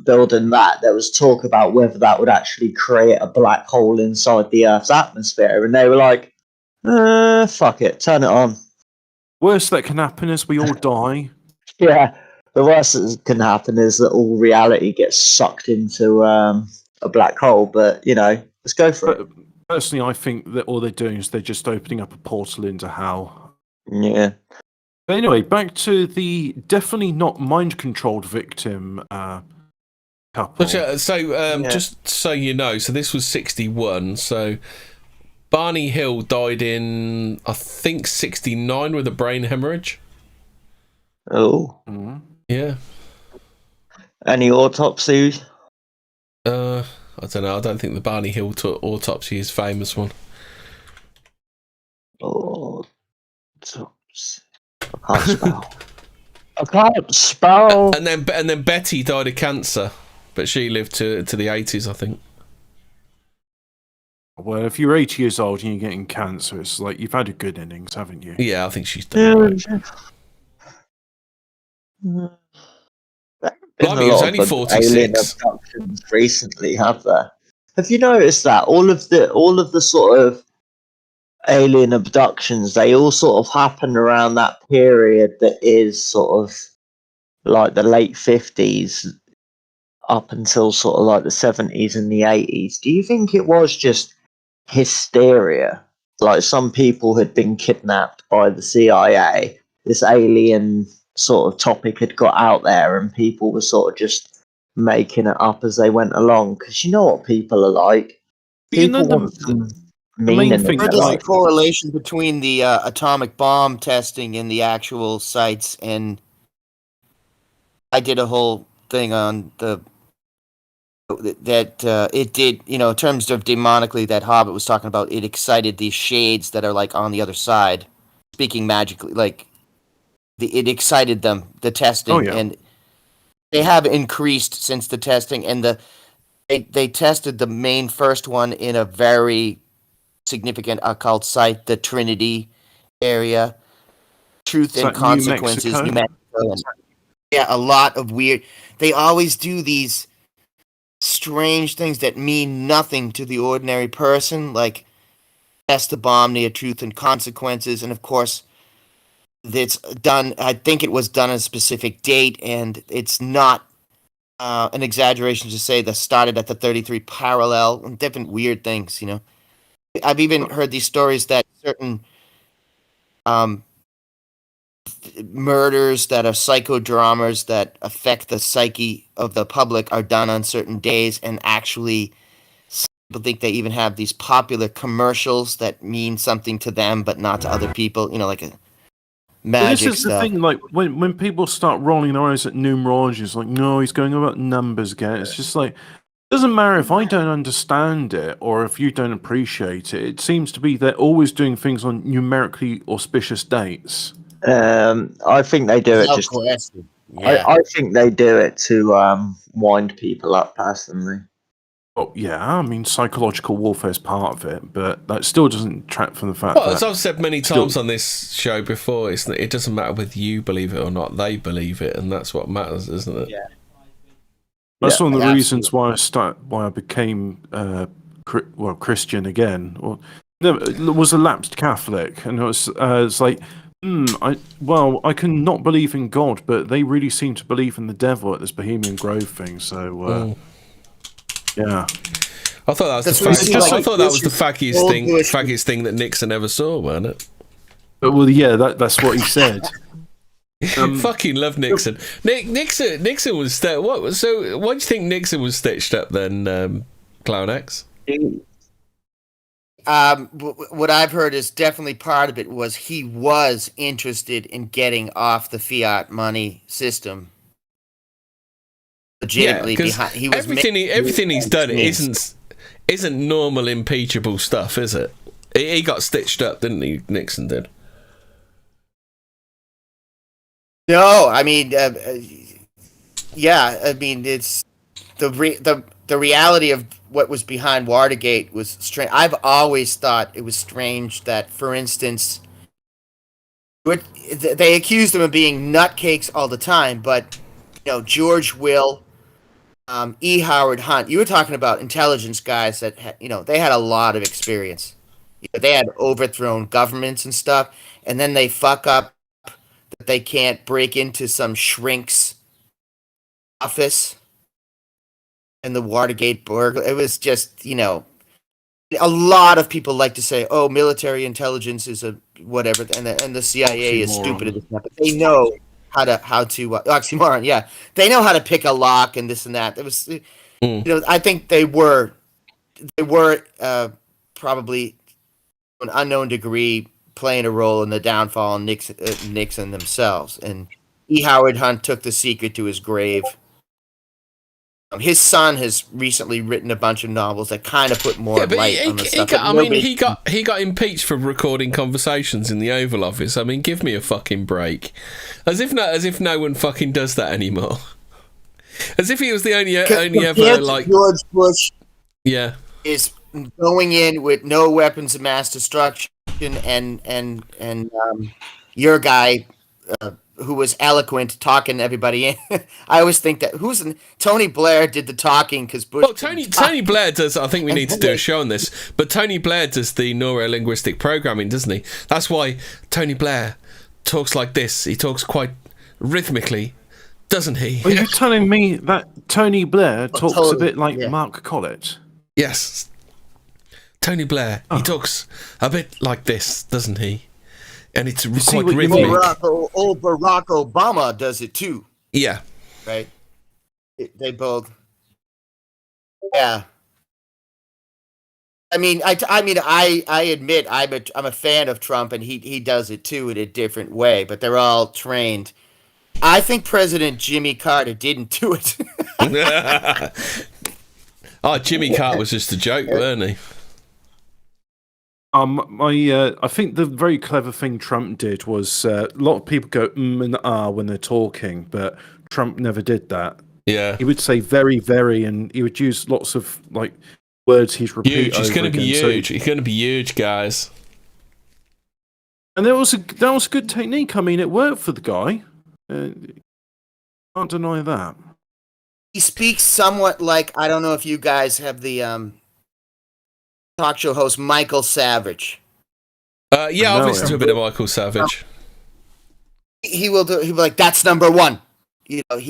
building that, there was talk about whether that would actually create a black hole inside the Earth's atmosphere, and they were like, fuck it, turn it on. Worst that can happen is we all die. Yeah, the worst that can happen is that all reality gets sucked into a black hole, but, let's go for it. Personally, I think that all they're doing is they're just opening up a portal into hell. Yeah. But anyway, back to the definitely not mind-controlled victim couple. Just so you know, so this was 61, so Barney Hill died in, I think, 69 with a brain hemorrhage. Oh. Mm-hmm. Yeah. Any autopsies? I don't know. I don't think the Barney Hill autopsy is a famous one. Autopsy. I can't spell. And then Betty died of cancer, but she lived to the 80s, I think. Well, if you're 80 years old and you're getting cancer, it's like you've had a good innings, haven't you? Yeah, I think she's done right. Blimey, it was only 46. Alien abductions recently, have there? Have you noticed that all of the sort of alien abductions, they all sort of happen around that period that is sort of like the late 50s up until sort of like the 70s and the 80s? Do you think it was just hysteria? Like some people had been kidnapped by the CIA, this alien sort of topic had got out there, and people were sort of just making it up as they went along, because you know what people are like. People want some meaning. There's a correlation between the atomic bomb testing and the actual sites, and I did a whole thing on that it did, in terms of demonically, that Hobbit was talking about, it excited these shades that are like on the other side, speaking magically, like it excited them, the testing, and they have increased since the testing, and they tested the main first one in a very significant occult site, the Trinity area, Truth and Consequences, New Mexico. Yeah, a lot of weird. They always do these strange things that mean nothing to the ordinary person, like test the bomb near Truth and Consequences, and of course, it's done. I think it was done on a specific date, and it's not an exaggeration to say that started at the 33 parallel and different weird things. I've even heard these stories that certain murders that are psychodramas that affect the psyche of the public are done on certain days, and actually people think they even have these popular commercials that mean something to them but not to other people, like a magic this is stuff. The thing, like when people start rolling their eyes at numerology, it's like, no, he's going about numbers again. It's just like, it doesn't matter if I don't understand it or if you don't appreciate it. It seems to be they're always doing things on numerically auspicious dates. I think they do it just. Yeah. I think they do it to wind people up, personally. Oh yeah, I mean, psychological warfare is part of it, but that still doesn't detract from the fact Well, that... as I've said many times on this show before, it doesn't matter whether you believe it or not, they believe it, and that's what matters, isn't it? Yeah. That's one of the reasons why I became Christian again. Or was a lapsed Catholic, and it's like, I can not believe in God, but they really seem to believe in the devil at this Bohemian Grove thing. So, yeah. I thought that was the faggiest thing that Nixon ever saw, wasn't it? Well, yeah, that's what he said. Fucking love Nixon. Nixon was what? So, why do you think Nixon was stitched up then, Clown X? What I've heard is definitely part of it was he was interested in getting off the fiat money system. Legitimately, he was everything he's done isn't normal impeachable stuff, is it? He got stitched up, didn't he? Nixon did. No, I mean, yeah, I mean, it's the reality of what was behind Watergate was strange. I've always thought it was strange that, for instance, they accused him of being nutcakes all the time, but George Will, E. Howard Hunt, you were talking about intelligence guys that they had a lot of experience. They had overthrown governments and stuff, and then they fuck up that they can't break into some shrink's office in the Watergate burglary. It was just, a lot of people like to say, oh, military intelligence is a whatever, and the CIA is stupid at this stuff. But they know how to oxymoron, yeah. They know how to pick a lock and this and that. It was, I think they were probably to an unknown degree playing a role in the downfall of Nixon themselves. And E. Howard Hunt took the secret to his grave. His son has recently written a bunch of novels that kind of put more light on the stuff. He got impeached for recording conversations in the Oval Office. I mean, give me a fucking break. As if no one fucking does that anymore. As if he was the only ever like George Bush. Yeah, is going in with no weapons of mass destruction, and your guy. Who was eloquent talking everybody in. I always think that Tony Blair did the talking because Bush. Well, Tony Blair does. I think we need to do a show on this. But Tony Blair does the neuro-linguistic programming, doesn't he? That's why Tony Blair talks like this. He talks quite rhythmically, doesn't he? Are you telling me that Tony Blair talks a bit like Mark Collett? Yes. Tony Blair. He talks a bit like this, doesn't he? And it's quite rhythmic. Old Barack Obama does it too. Yeah. Right? They both. Yeah. I admit I'm a fan of Trump, and he does it too in a different way. But they're all trained. I think President Jimmy Carter didn't do it. Oh, Jimmy Carter was just a joke, weren't he? I think the very clever thing Trump did was a lot of people go and ah when they're talking, but Trump never did that. Yeah, he would say very, very, and he would use lots of like words he's repeat. Huge. He's going to be huge. He's going to be huge, guys. And that was a good technique. I mean, it worked for the guy. Can't deny that. He speaks somewhat like, I don't know if you guys have the talk show host Michael Savage. Yeah, I've listened to a bit of Michael Savage. He'll be like, that's number one. You know,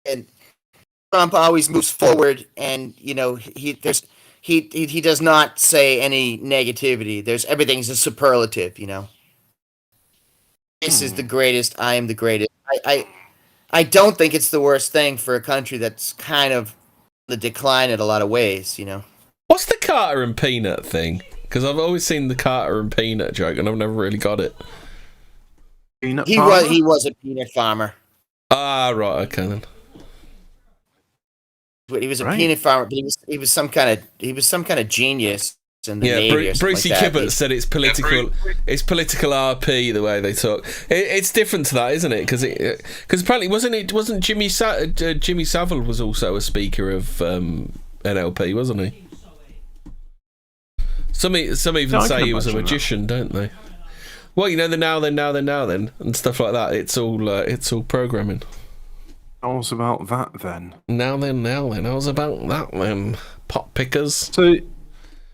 and Trump always moves forward, and you know he does not say any negativity. Everything's a superlative. You know, this is the greatest. I am the greatest. I don't think it's the worst thing for a country that's kind of the decline in a lot of ways. You know, what's the Carter and Peanut thing? Because I've always seen the Carter and Peanut joke, and I've never really got it. He was a peanut farmer. Ah, right, okay then. He was a peanut farmer, but he was some kind of genius in the Navy. Brucey Kibbert said it's political RP the way they talk. It's different to that, isn't it? Because apparently wasn't Jimmy Savile was also a speaker of NLP, wasn't he? Some even say he was a magician, don't they? Well, you know, the now then and stuff like that. It's all programming. How's about that then? Now then. How's about that then? Pot pickers. So,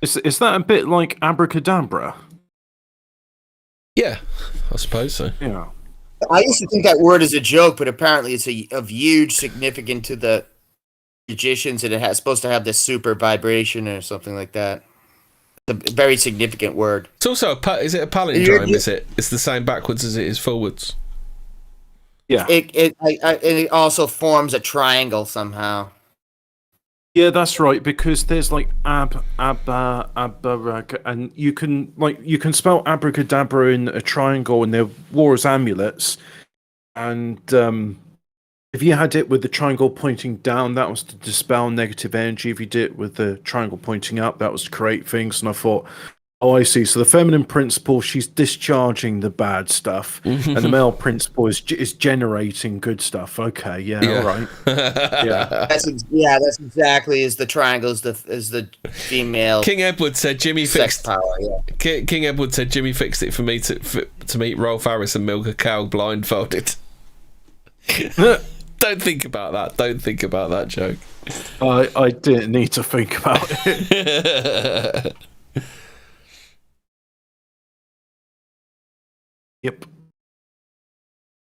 is that a bit like abracadabra? Yeah, I suppose so. Yeah. I used to think that word is a joke, but apparently it's of huge significance to the magicians, and it's supposed to have this super vibration or something like that. It's a very significant word. It's also is it a palindrome? Is it? It's the same backwards as it is forwards. Yeah. It also forms a triangle somehow. Yeah, that's right, because there's like and you can spell abracadabra in a triangle, and they're war as amulets. And if you had it with the triangle pointing down, that was to dispel negative energy. If you did it with the triangle pointing up, that was to create things. And I thought, oh, I see. So the feminine principle, she's discharging the bad stuff, and the male principle is generating good stuff. Okay, yeah. All right. Yeah, that's exactly as the triangle is the female. King Edward said Jimmy fixed power. Yeah. King Edward said Jimmy fixed it for me to meet Rolf Harris and milk a cow blindfolded. Don't think about that. Don't think about that joke. I didn't need to think about it. Yep.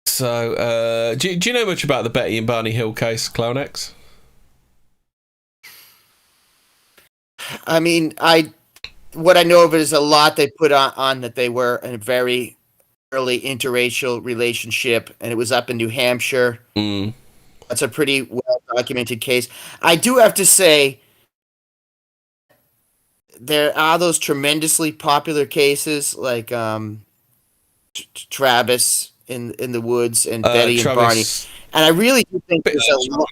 So, do you know much about the Betty and Barney Hill case, Clown X? I mean, what I know of it is a lot they put on that they were in a very early interracial relationship, and it was up in New Hampshire. That's a pretty well documented case. I do have to say, there are those tremendously popular cases like Travis in the woods and Betty and Barney, and I really do think there's a lot.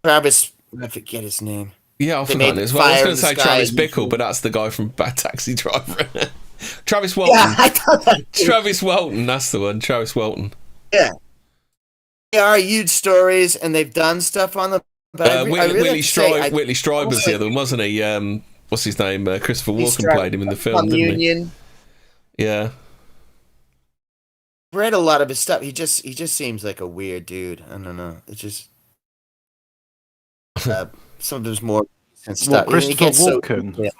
Travis, I forget his name. Yeah, I forgot it as well. I was going to say Travis Bickle, but that's the guy from Bad Taxi Driver. Travis Walton. Yeah, I thought that. Travis Walton, that's the one. Travis Walton. Yeah, they are huge stories, and they've done stuff on them. But Whitley Strieber was the other one, wasn't he? What's his name? Christopher Walken played him in the film, didn't he? Yeah. Read a lot of his stuff. He just seems like a weird dude. I don't know. It's just some of his more recent stuff. Christopher Walken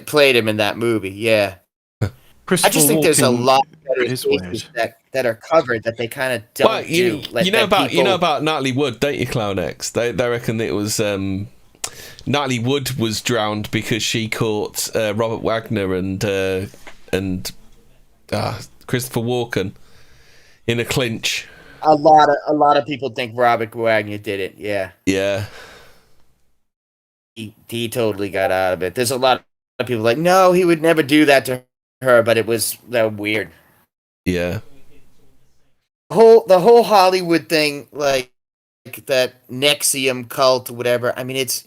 played him in that movie. Yeah, I just think there's a lot of cases that are covered that they kind of don't do. You know about Natalie Wood, don't you, Clown X? They reckon it was Natalie Wood was drowned because she caught Robert Wagner and Christopher Walken in a clinch. A lot of people think Robert Wagner did it. Yeah. Yeah. he totally got out of it. There's a lot of people like, no, he would never do that to her, but it was weird. Yeah. The whole Hollywood thing, like that Nexium cult or whatever. I mean, it's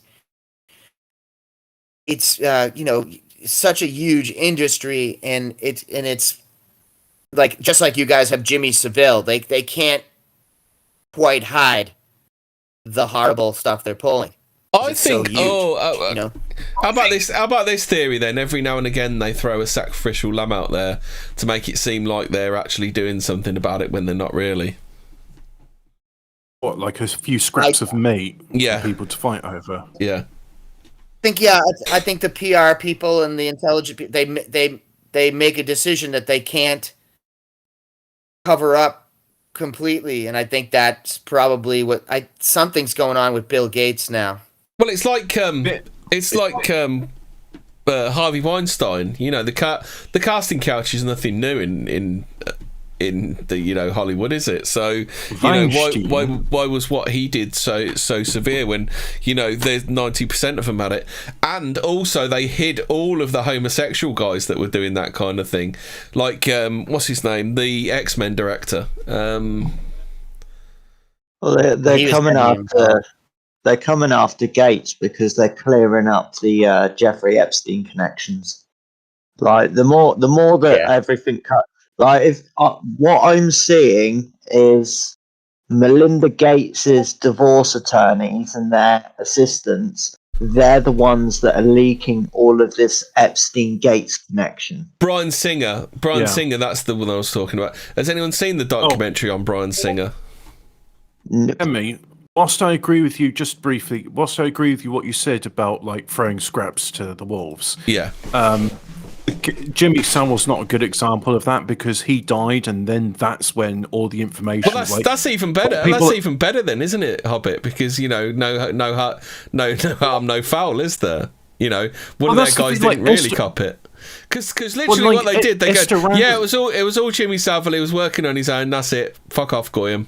such a huge industry, and it's like, just like you guys have Jimmy Savile, they can't quite hide the horrible stuff they're pulling. I think. How about this? How about this theory then? Every now and again, they throw a sacrificial lamb out there to make it seem like they're actually doing something about it when they're not really. What, like a few scraps of meat for people to fight over? Yeah. I think the PR people and the intelligent people, they make a decision that they can't cover up completely, and I think that's probably something's going on with Bill Gates now. Well, it's like Harvey Weinstein. You know, the casting couch is nothing new in the Hollywood, is it? So why was what he did so severe when there's 90% of them had it, and also they hid all of the homosexual guys that were doing that kind of thing, like what's his name, the X-Men director. Well, they're coming after. They're coming after Gates because they're clearing up the Jeffrey Epstein connections. Like the more that everything cut. Like if what I'm seeing is Melinda Gates's divorce attorneys and their assistants. They're the ones that are leaking all of this Epstein Gates connection. Bryan Singer. Singer. That's the one I was talking about. Has anyone seen the documentary on Bryan Singer? Emmy. Whilst I agree with you, just briefly, what you said about like throwing scraps to the wolves. Yeah. Jimmy Savile's not a good example of that because he died, and then that's when all the information. Well, that's even better. That's even better, then, isn't it, Hobbit? Because no harm, no foul, is there? One of their guys didn't really cop it. Because literally what they did, they go, it was all Jimmy Savile. He was working on his own. That's it. Fuck off, Goyam.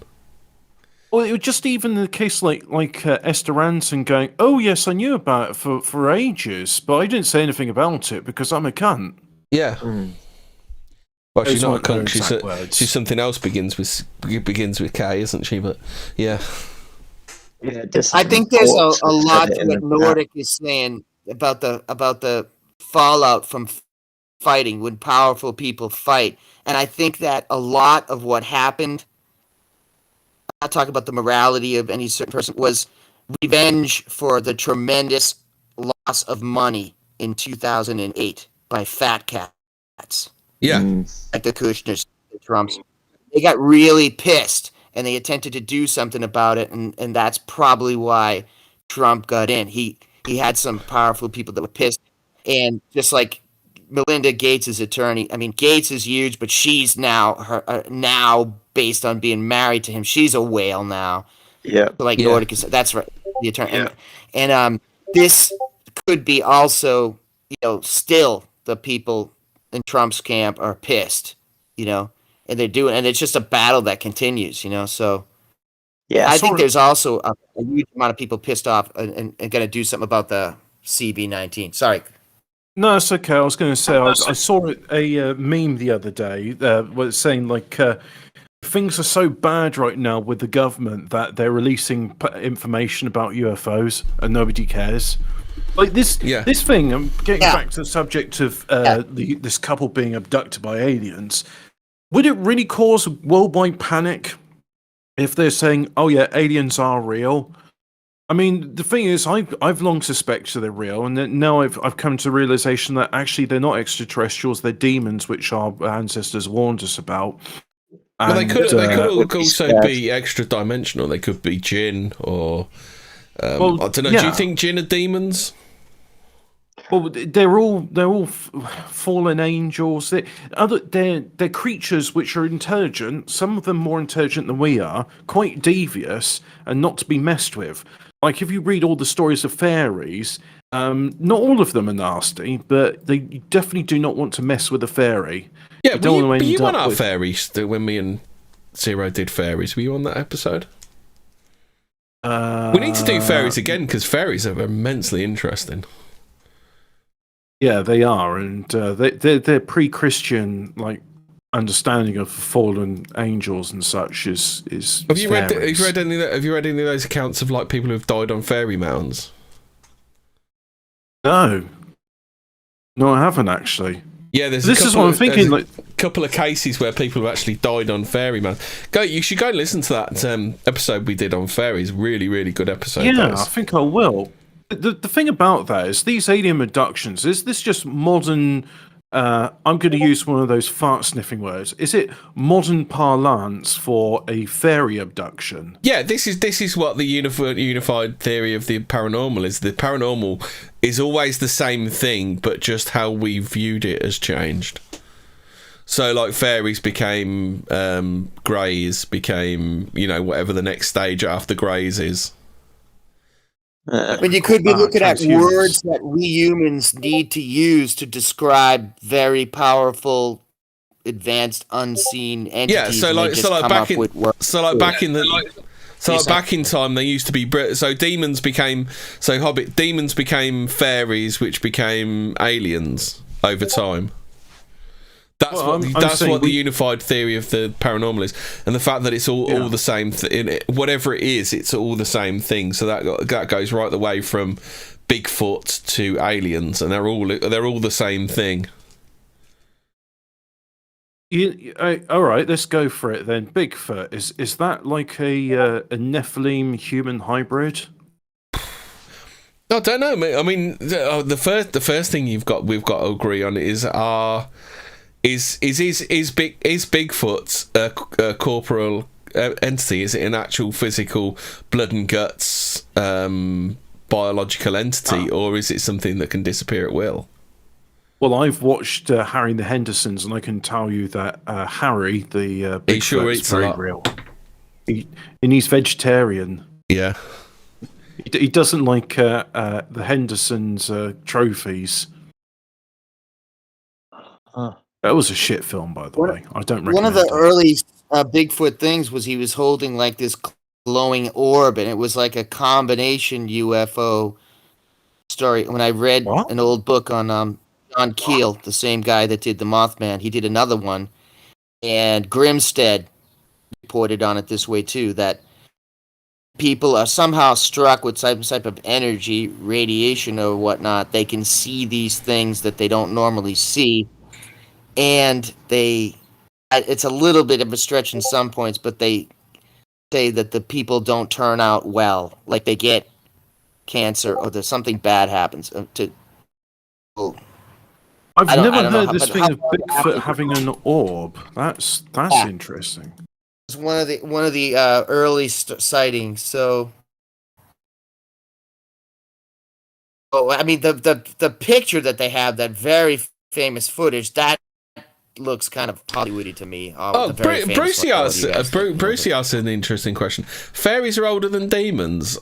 Well, it was just even the case like Esther Ranson going, oh, yes, I knew about it for ages, but I didn't say anything about it because I'm a cunt. Yeah. Well, she's not a cunt. She's something else begins with K, isn't she? But, yeah. I think there's a lot to what Nordic is saying about the fallout from fighting, when powerful people fight. And I think that a lot of what happened, not talking about the morality of any certain person, was revenge for the tremendous loss of money in 2008 by fat cats. Yeah. Like the Kushners, the Trumps. They got really pissed, and they attempted to do something about it, and that's probably why Trump got in. He had some powerful people that were pissed, and just like Melinda Gates' attorney, I mean, Gates is huge, but she's now based on being married to him, she's a whale now. Yeah. Like Nordic is, that's right, the attorney. Yeah. And this could be also, still the people in Trump's camp are pissed, and they're doing, and it's just a battle that continues, so. Yeah, I think there's also a huge amount of people pissed off and going to do something about the CB19. Sorry. No, it's okay. I was going to say, I saw a meme the other day was saying, like, things are so bad right now with the government that they're releasing information about UFOs and nobody cares. Like this thing, I'm getting back to the subject of this couple being abducted by aliens. Would it really cause worldwide panic if they're saying, oh yeah, aliens are real? I mean, the thing is, I've long suspected they're real, and then now I've come to the realization that actually they're not extraterrestrials, they're demons, which our ancestors warned us about. Well, they could also be extra-dimensional. They could be jinn, or I don't know. Do you think jinn are demons? Well, they're all fallen angels. They're creatures which are intelligent. Some of them more intelligent than we are, quite devious, and not to be messed with. Like, if you read all the stories of fairies, not all of them are nasty, but they definitely do not want to mess with a fairy. Yeah, but you were on our fairies when me and Zero did fairies. Were you on that episode? We need to do fairies again, because fairies are immensely interesting. Yeah, they are, and they're pre-Christian, like, understanding of fallen angels and such is. Have you read any of those accounts of like people who've died on fairy mounds? No, I haven't actually. Yeah, this is what I'm thinking. Like a couple of cases where people have actually died on fairy mounds. You should go and listen to that episode we did on fairies. Really, really good episode. Yeah, I think I will. The thing about that is these alien abductions. Is this just modern? I'm going to use one of those fart sniffing words. Is it modern parlance for a fairy abduction? Yeah, this is what the unified theory of the paranormal is. The paranormal is always the same thing, but just how we viewed it has changed. So, like, fairies became greys, became, whatever the next stage after greys is. But you could be looking at words that we humans need to use to describe very powerful, advanced, unseen entities. Yeah, back in time, they used to be demons became demons became fairies, which became aliens over time. That's what the unified theory of the paranormal is, and the fact that it's all the same. Whatever it is, it's all the same thing. So that goes right the way from Bigfoot to aliens, and they're all the same thing. All right, let's go for it then. Bigfoot is that like a Nephilim human hybrid? I don't know. I mean, the first thing we've got to agree on is Bigfoot a corporeal entity? Is it an actual physical blood and guts biological entity, or is it something that can disappear at will? Well, I've watched Harry and the Hendersons, and I can tell you that Harry, the Bigfoot, is very real. And he's vegetarian. Yeah. He doesn't like the Hendersons' trophies. That was a shit film, by the way. I don't recommend One of the early Bigfoot things was he was holding like this glowing orb, and it was like a combination UFO story. When I read an old book on John Keel, the same guy that did The Mothman, he did another one, and Grimstead reported on it this way too, that people are somehow struck with some type of energy, radiation or whatnot. They can see these things that they don't normally see. And it's a little bit of a stretch in some points, but they say that the people don't turn out well. Like they get cancer or there's something bad happens to. I've never heard this thing of Bigfoot having an orb. That's interesting. It's one of the early sightings. So, I mean, the picture that they have, that very famous footage, that looks kind of Hollywoody to me. Brucey asked an interesting question. Fairies are older than demons.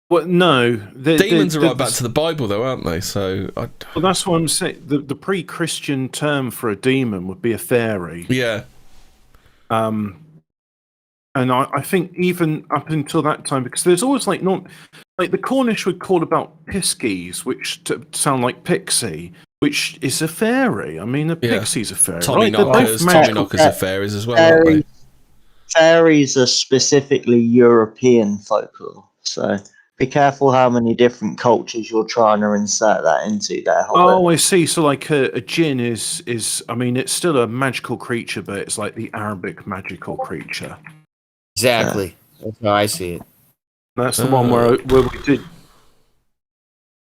Well, no. Demons are right back to the Bible, though, aren't they? So, well, that's what I'm saying. The pre-Christian term for a demon would be a fairy. Yeah. And I think even up until that time, because there's always like the Cornish would call about piskies, which sound like pixie, which is a fairy. I mean, a pixie's a fairy. Tommyknockers are fairies as well, aren't they? Fairies are specifically European folklore, so be careful how many different cultures you're trying to insert that into there. Oh, I see. So, like a jinn is. I mean, it's still a magical creature, but it's like the Arabic magical creature. Exactly. That's how I see it. That's the one where we did.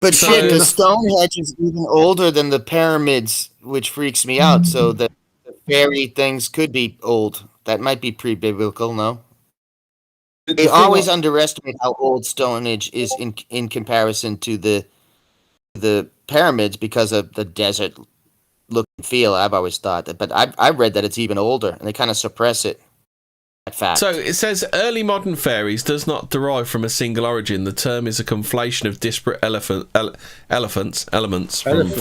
But shit, the Stonehenge is even older than the pyramids, which freaks me out. So the fairy things could be old. That might be pre-biblical, no? They always underestimate how old Stonehenge is in comparison to the pyramids because of the desert look and feel. I've always thought that, but I've read that it's even older, and they kind of suppress it. Fact. So it says early modern fairies does not derive from a single origin. The term is a conflation of disparate elements from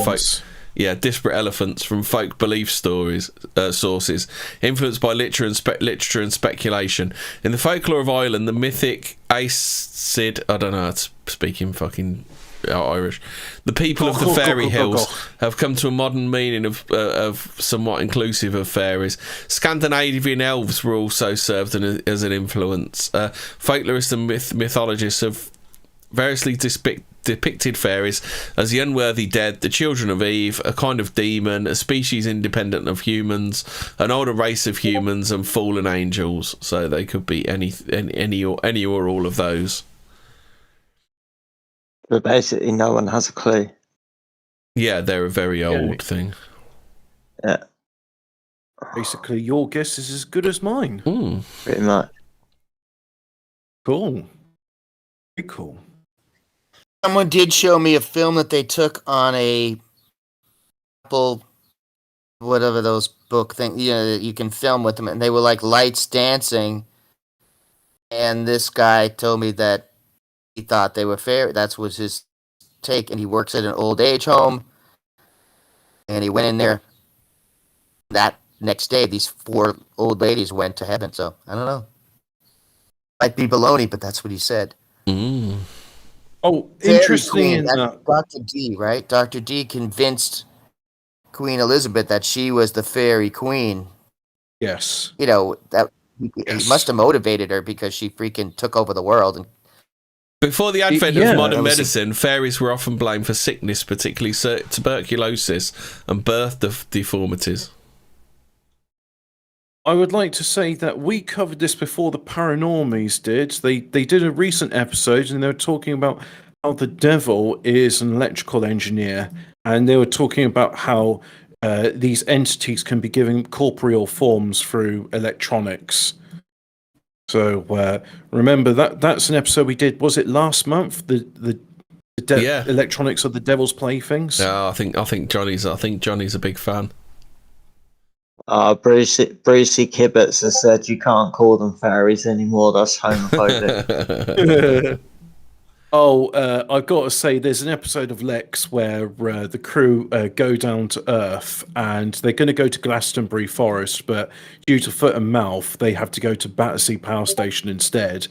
disparate elephants from folk belief sources, influenced by literature and speculation. In the folklore of Ireland, the mythic Aescid, I don't know how to speak in fucking Irish. The people of the fairy hills have come to a modern meaning of somewhat inclusive of fairies. Scandinavian elves were also served as an influence. Folklorists and mythologists have variously depicted fairies as the unworthy dead, the children of Eve, a kind of demon, a species independent of humans, an older race of humans, and fallen angels. So they could be any or all of those. But basically, no one has a clue. Yeah, they're a very old thing. Yeah. Basically, your guess is as good as mine. Pretty much. Cool. Very cool. Someone did show me a film that they took on a couple, whatever those book things, that you can film with them, and they were like lights dancing. And this guy told me that he thought they were fair. That was his take, and he works at an old age home. And he went in there. That next day, these 4 old ladies went to heaven. So I don't know. Might be baloney, but that's what he said. Oh, interesting. Dr. D, right? Dr. D convinced Queen Elizabeth that she was the fairy queen. Yes. That he must have motivated her because she freaking took over the world. And before the advent of modern medicine, fairies were often blamed for sickness, particularly tuberculosis and birth deformities. I would like to say that we covered this before the Paranormies did. They did a recent episode, and they were talking about how the devil is an electrical engineer, and they were talking about how these entities can be given corporeal forms through electronics. So remember that's an episode we did. Was it last month? The electronics of the devil's playthings. Yeah, I think Johnny's a big fan. Brucey Kibbets has said you can't call them fairies anymore. That's homophobic. I've got to say, there's an episode of Lex where the crew go down to Earth, and they're going to go to Glastonbury Forest, but due to foot and mouth, they have to go to Battersea Power Station instead.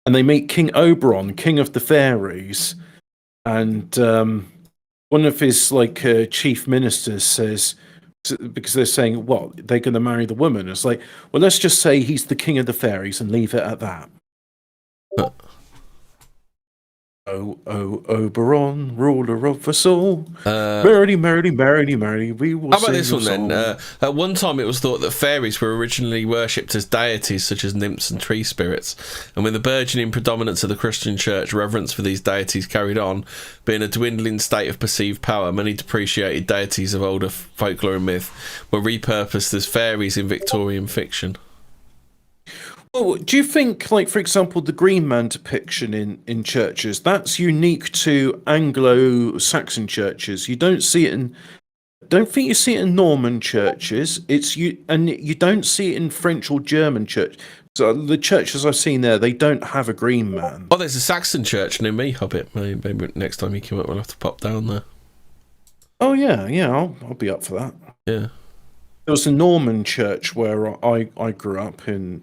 And they meet King Oberon, King of the Fairies, and one of his chief ministers says, because they're saying, what, they're going to marry the woman. It's like, well, let's just say he's the king of the fairies and leave it at that. Oberon, ruler of us all. Merrily, merrily, merrily, merrily, we will. How about this one then? At one time, it was thought that fairies were originally worshipped as deities, such as nymphs and tree spirits. And with the burgeoning predominance of the Christian Church, reverence for these deities carried on, being a dwindling state of perceived power. Many depreciated deities of older folklore and myth were repurposed as fairies in Victorian fiction. Well, do you think, for example, the Green Man depiction in churches, that's unique to Anglo-Saxon churches? You don't see it don't think you see it in Norman churches. And you don't see it in French or German church. So the churches I've seen there, they don't have a Green Man. Oh, there's a Saxon church near me, Hobbit. Maybe next time you come up, we'll have to pop down there. Oh yeah, I'll be up for that. Yeah. There was a Norman church where I grew up in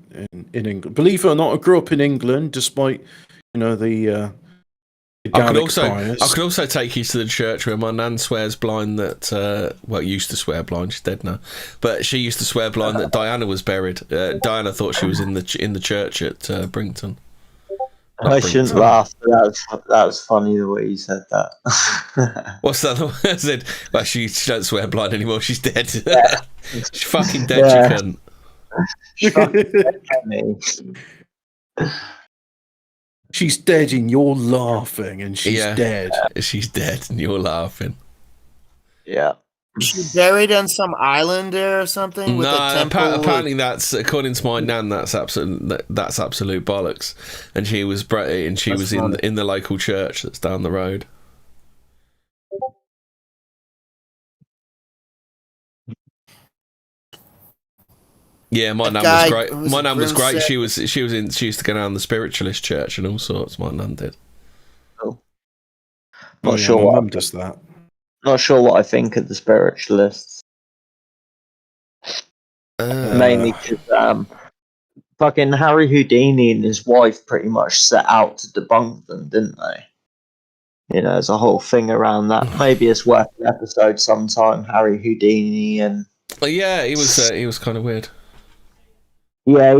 England. Believe it or not, I grew up in England, despite the Gallic fires. I could also take you to the church where my nan swears blind that used to swear blind. She's dead now, but she used to swear blind that Diana was buried. Diana thought she was in the church at Brington. I shouldn't laugh. That was funny the way you said that. What's that? I said, well, she don't swear blind anymore. She's dead. Yeah. She's fucking dead. You cunt. She's dead and you're laughing, and she's dead. She's dead and you're laughing. Yeah. She buried on some island there or something? With a temple? Apparently that's, according to my nan, that's absolute bollocks. And she was in the local church that's down the road. Yeah, my nan was great. My nan was great. She used to go down the spiritualist church and all sorts. My nan did. Oh. Not sure my what mum does that. not sure what I think of the spiritualists. Mainly because fucking Harry Houdini and his wife pretty much set out to debunk them, didn't they? You know, there's a whole thing around that. Maybe it's worth an episode sometime. Harry Houdini and yeah, he was kind of weird. Yeah,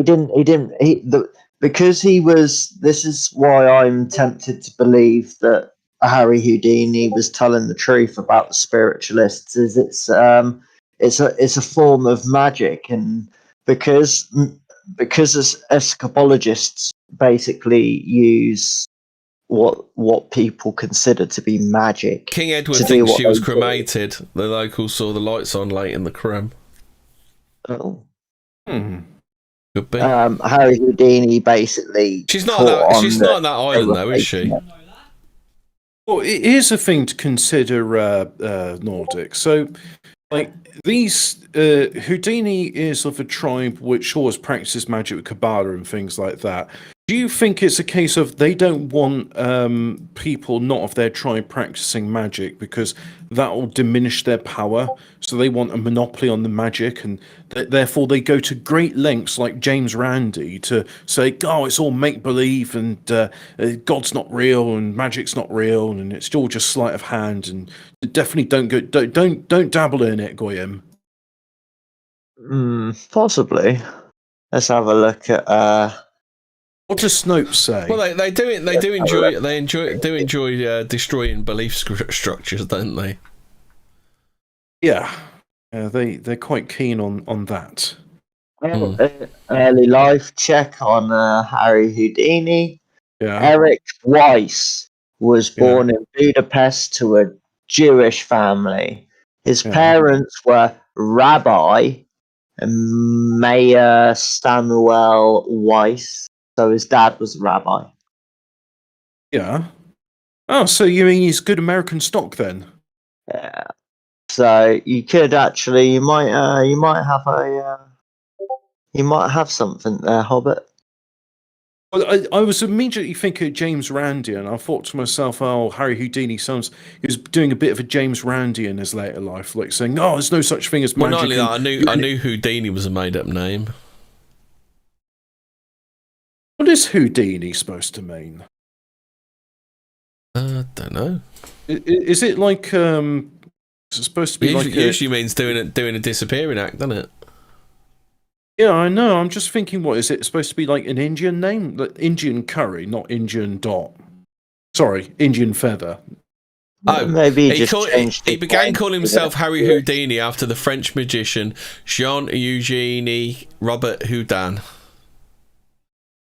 because he was. This is why I'm tempted to believe that Harry Houdini was telling the truth about the spiritualists. Is it's a form of magic, and because as escapologists basically use what people consider to be magic. King Edward thinks she was cremated. The locals saw the lights on late in the creme. Oh. Could be. Harry Houdini basically. She's not on that island though, is she? Well, it is a thing to consider, Nordic. So, like, these Houdini is of a tribe which always practices magic with Kabbalah and things like that. Do you think it's a case of they don't want people not of their tribe practicing magic because that will diminish their power? So they want a monopoly on the magic, and therefore they go to great lengths, like James Randi, to say, "Oh, it's all make believe, and God's not real, and magic's not real, and it's all just sleight of hand." And definitely don't dabble in it, Goyim. Possibly. Let's have a look at. What does Snopes say? Well, they do enjoy destroying belief structures, don't they? Yeah, they're quite keen on that. Early life check on Harry Houdini. Yeah. Eric Weiss was born in Budapest to a Jewish family. His parents were Rabbi and Mayor Samuel Weiss. So his dad was a rabbi. Yeah. Oh, so you mean he's good American stock then? Yeah. So you could actually, you might have something there, Hobbit. Well, I was immediately thinking of James Randi, and I thought to myself, "Oh, Harry Houdini sounds he was doing a bit of a James Randi in his later life, like saying, "Oh, there's no such thing as magic." Well, not only that, I knew Houdini was a made-up name. What is Houdini supposed to mean? Don't know. Is it like is it supposed to be usually means doing a disappearing act, doesn't it? Yeah, I know. I'm just thinking, what is it supposed to be, like an Indian name? Like Indian curry, not Indian dot. Sorry, Indian feather. Oh, maybe he began calling himself Harry Houdini after the French magician Jean-Eugène Robert Houdin.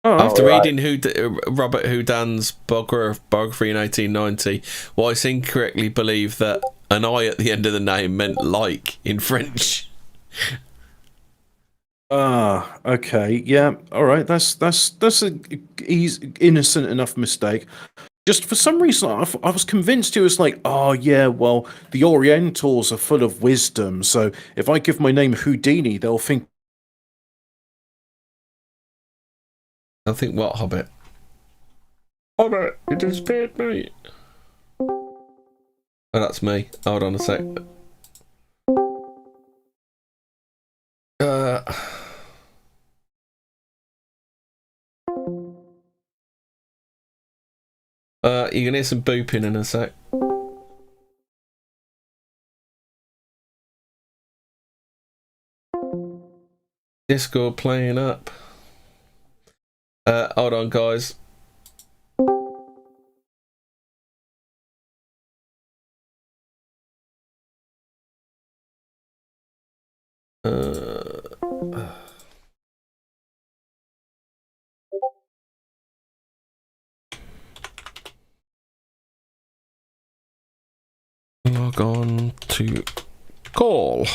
After reading Robert Houdin's biography in 1890, Weiss incorrectly believed that an I at the end of the name meant like in French. Okay, yeah, all right. That's a innocent enough mistake. Just for some reason, I was convinced he was like, oh yeah, well, the Orientals are full of wisdom, so if I give my name Houdini, they'll think. I think what, Hobbit? Hobbit, you disappeared, mate. Oh, that's me. Hold on a sec. You can hear some booping in a sec. Discord playing up. Hold on, guys. Log on to call.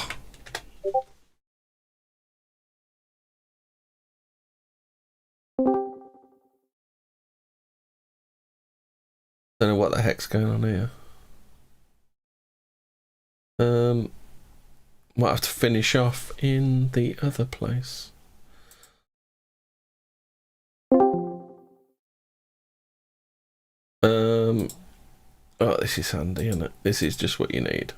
Don't know what the heck's going on here. Might have to finish off in the other place. Oh, this is handy, isn't it? This is just what you need.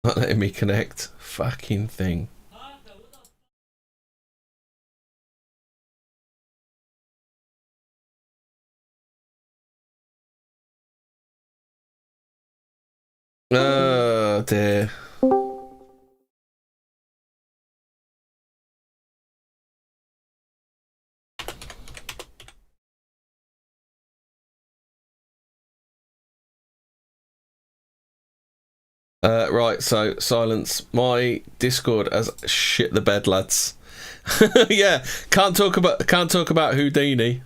Not letting me connect. Fucking thing. Oh dear. Right, so silence. My Discord has shit the bed, lads. Yeah, can't talk about Houdini.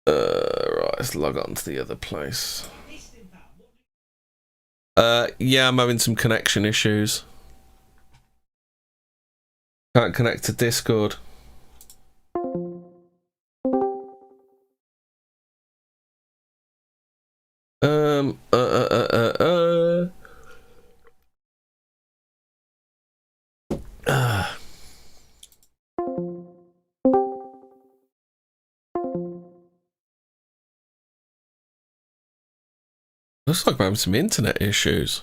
Right, let's log on to the other place. Yeah, I'm having some connection issues. Can't connect to Discord. Looks like I'm having some internet issues.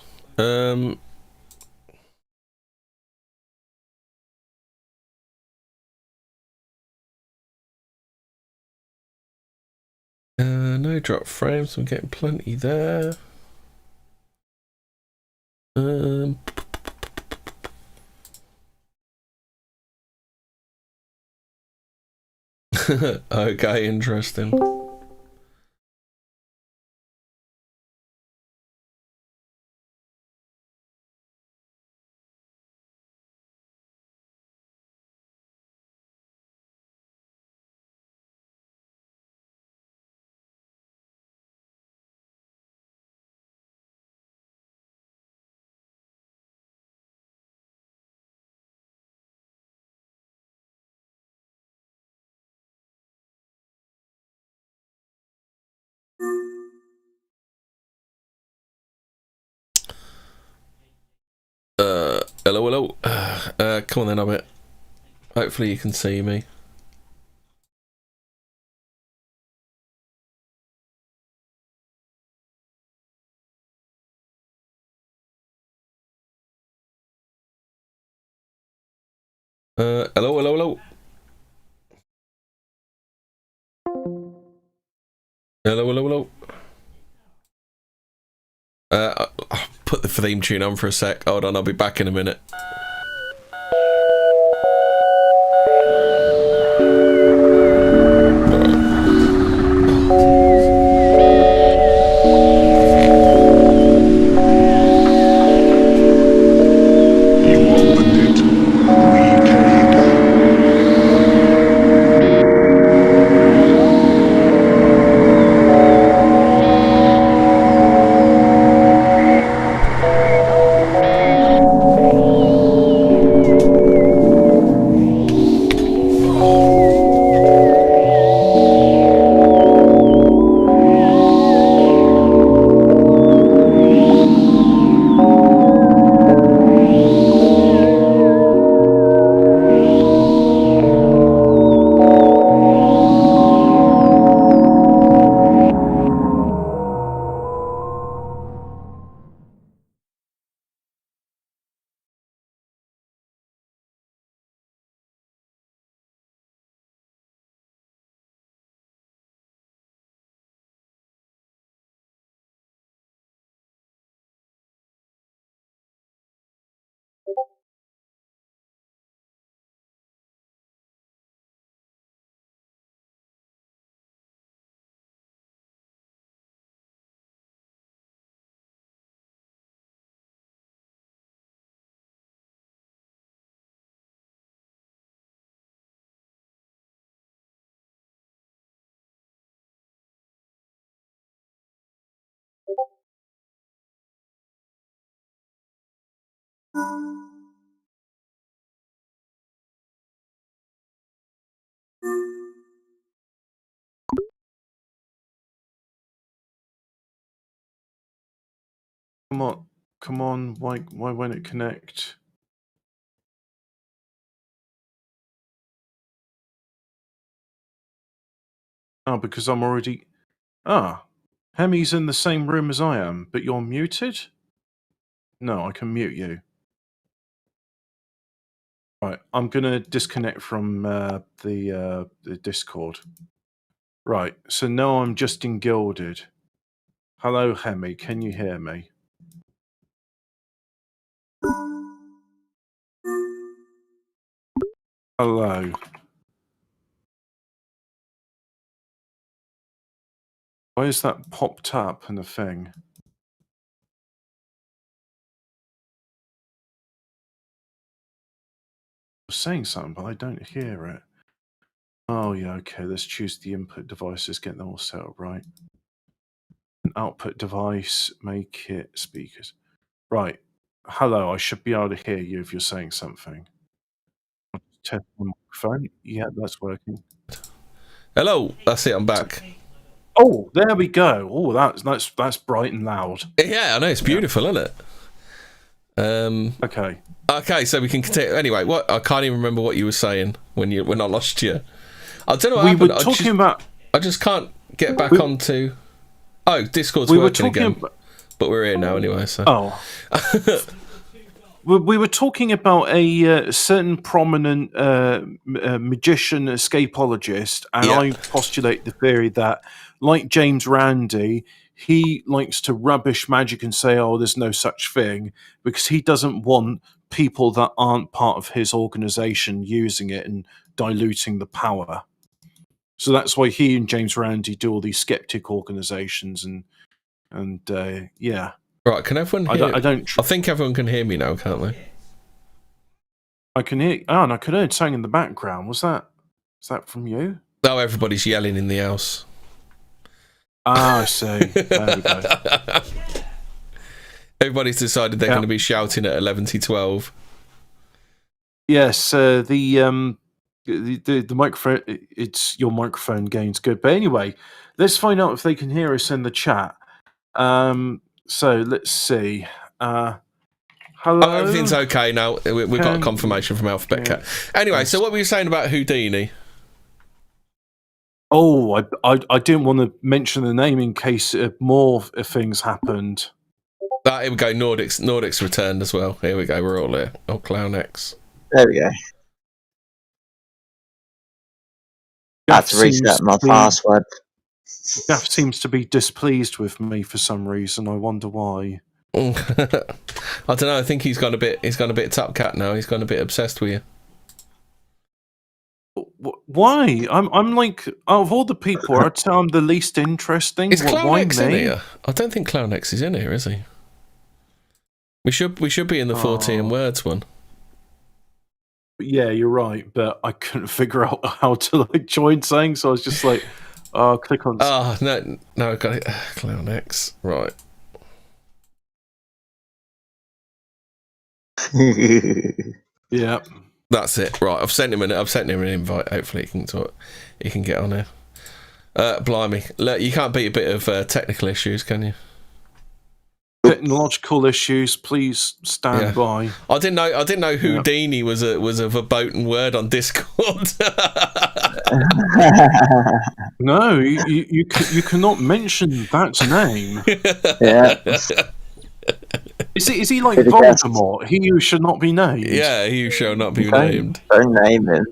No drop frames. I'm getting plenty there. Okay, interesting. Hello. Come on then, Hobbit. Hopefully you can see me. Hello. Hello. I'll put the theme tune on for a sec. Hold on, I'll be back in a minute. Come on, why won't it connect? Oh, because I'm already... Hemmy's in the same room as I am, but you're muted? No, I can mute you. Right, I'm going to disconnect from the Discord. Right, so now I'm just in Gilded. Hello, Hemmy, can you hear me? Hello. Why is that popped up in the thing? I'm saying something, but I don't hear it. Oh, yeah, okay, let's choose the input devices, get them all set up right. An output device, make it speakers. Right, hello, I should be able to hear you if you're saying something. Test the microphone. Yeah, that's working. Hello, that's it, I'm back. Oh, there we go. Oh, that's bright and loud. Yeah, I know, it's beautiful, isn't it? Okay. Okay, so we can continue. Anyway, what I can't even remember what you were saying when I lost you. I don't know what happened. We were talking about... I just can't get back onto... Oh, Discord's working again. But we're here now anyway, so... Oh. We were talking about a certain prominent magician escapologist, and I postulate the theory that, like James Randi, he likes to rubbish magic and say, oh, there's no such thing, because he doesn't want people that aren't part of his organization using it and diluting the power. So that's why he and James Randi do all these skeptic organizations and yeah. Right, can everyone hear? I think everyone can hear me now, can't they? I can hear. Oh, and I could hear something in the background. Was that from you? No, everybody's yelling in the house. Ah, I see. There we go. Everybody's decided they're going to be shouting at 11 to 12. Yes, the microphone. It's your microphone gain's good, but anyway, let's find out if they can hear us in the chat. So let's see. Hello. Oh, everything's okay now. We've got a confirmation from Alphabet Cat. Anyway, so what were you saying about Houdini? Oh, I didn't want to mention the name in case more things happened. Here we go. Nordics returned as well. Here we go. We're all here. Oh, Clown X. There we go. I had to reset my password. Gaff seems to be displeased with me for some reason. I wonder why. I don't know. I think he's gone a bit top cat now. He's gone a bit obsessed with you. Why? I'm like, out of all the people, I'd say I'm the least interesting. Is Clown X in here? I don't think Clown X is in here, is he? We should be in the Fortean words one. Yeah, you're right, but I couldn't figure out how to join saying, so I was just like, click on. Oh no, I got it. Clown X, right. Yeah, that's it. Right, I've sent him an invite. Hopefully, he can talk. He can get on here. Blimey, you can't beat a bit of technical issues, can you? Technological issues, please stand by. I didn't know Houdini was a verboten word on Discord. No, you cannot mention that name. Yeah. Is he like Voldemort? He who should not be named. Yeah, he who shall not be named. Don't name him.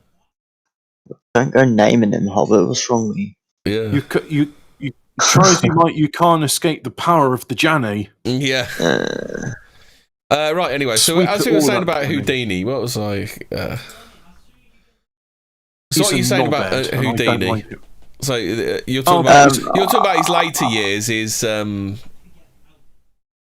Don't go naming him, Hobbit. What's wrong with you? Yeah. You try as you might, you can't escape the power of the Janny. Yeah. Right. Anyway, so as we were saying about Houdini, what was I? So what are you saying about Houdini? Like so you're talking about his later years.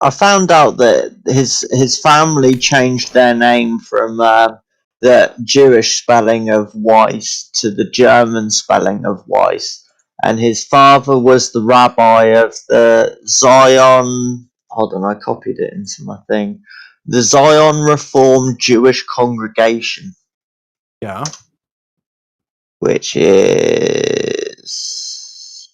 I found out that his family changed their name from the Jewish spelling of Weiss to the German spelling of Weiss. And his father was the rabbi of the Zion... Hold on, I copied it into my thing. The Zion Reformed Jewish Congregation. Yeah. Which is...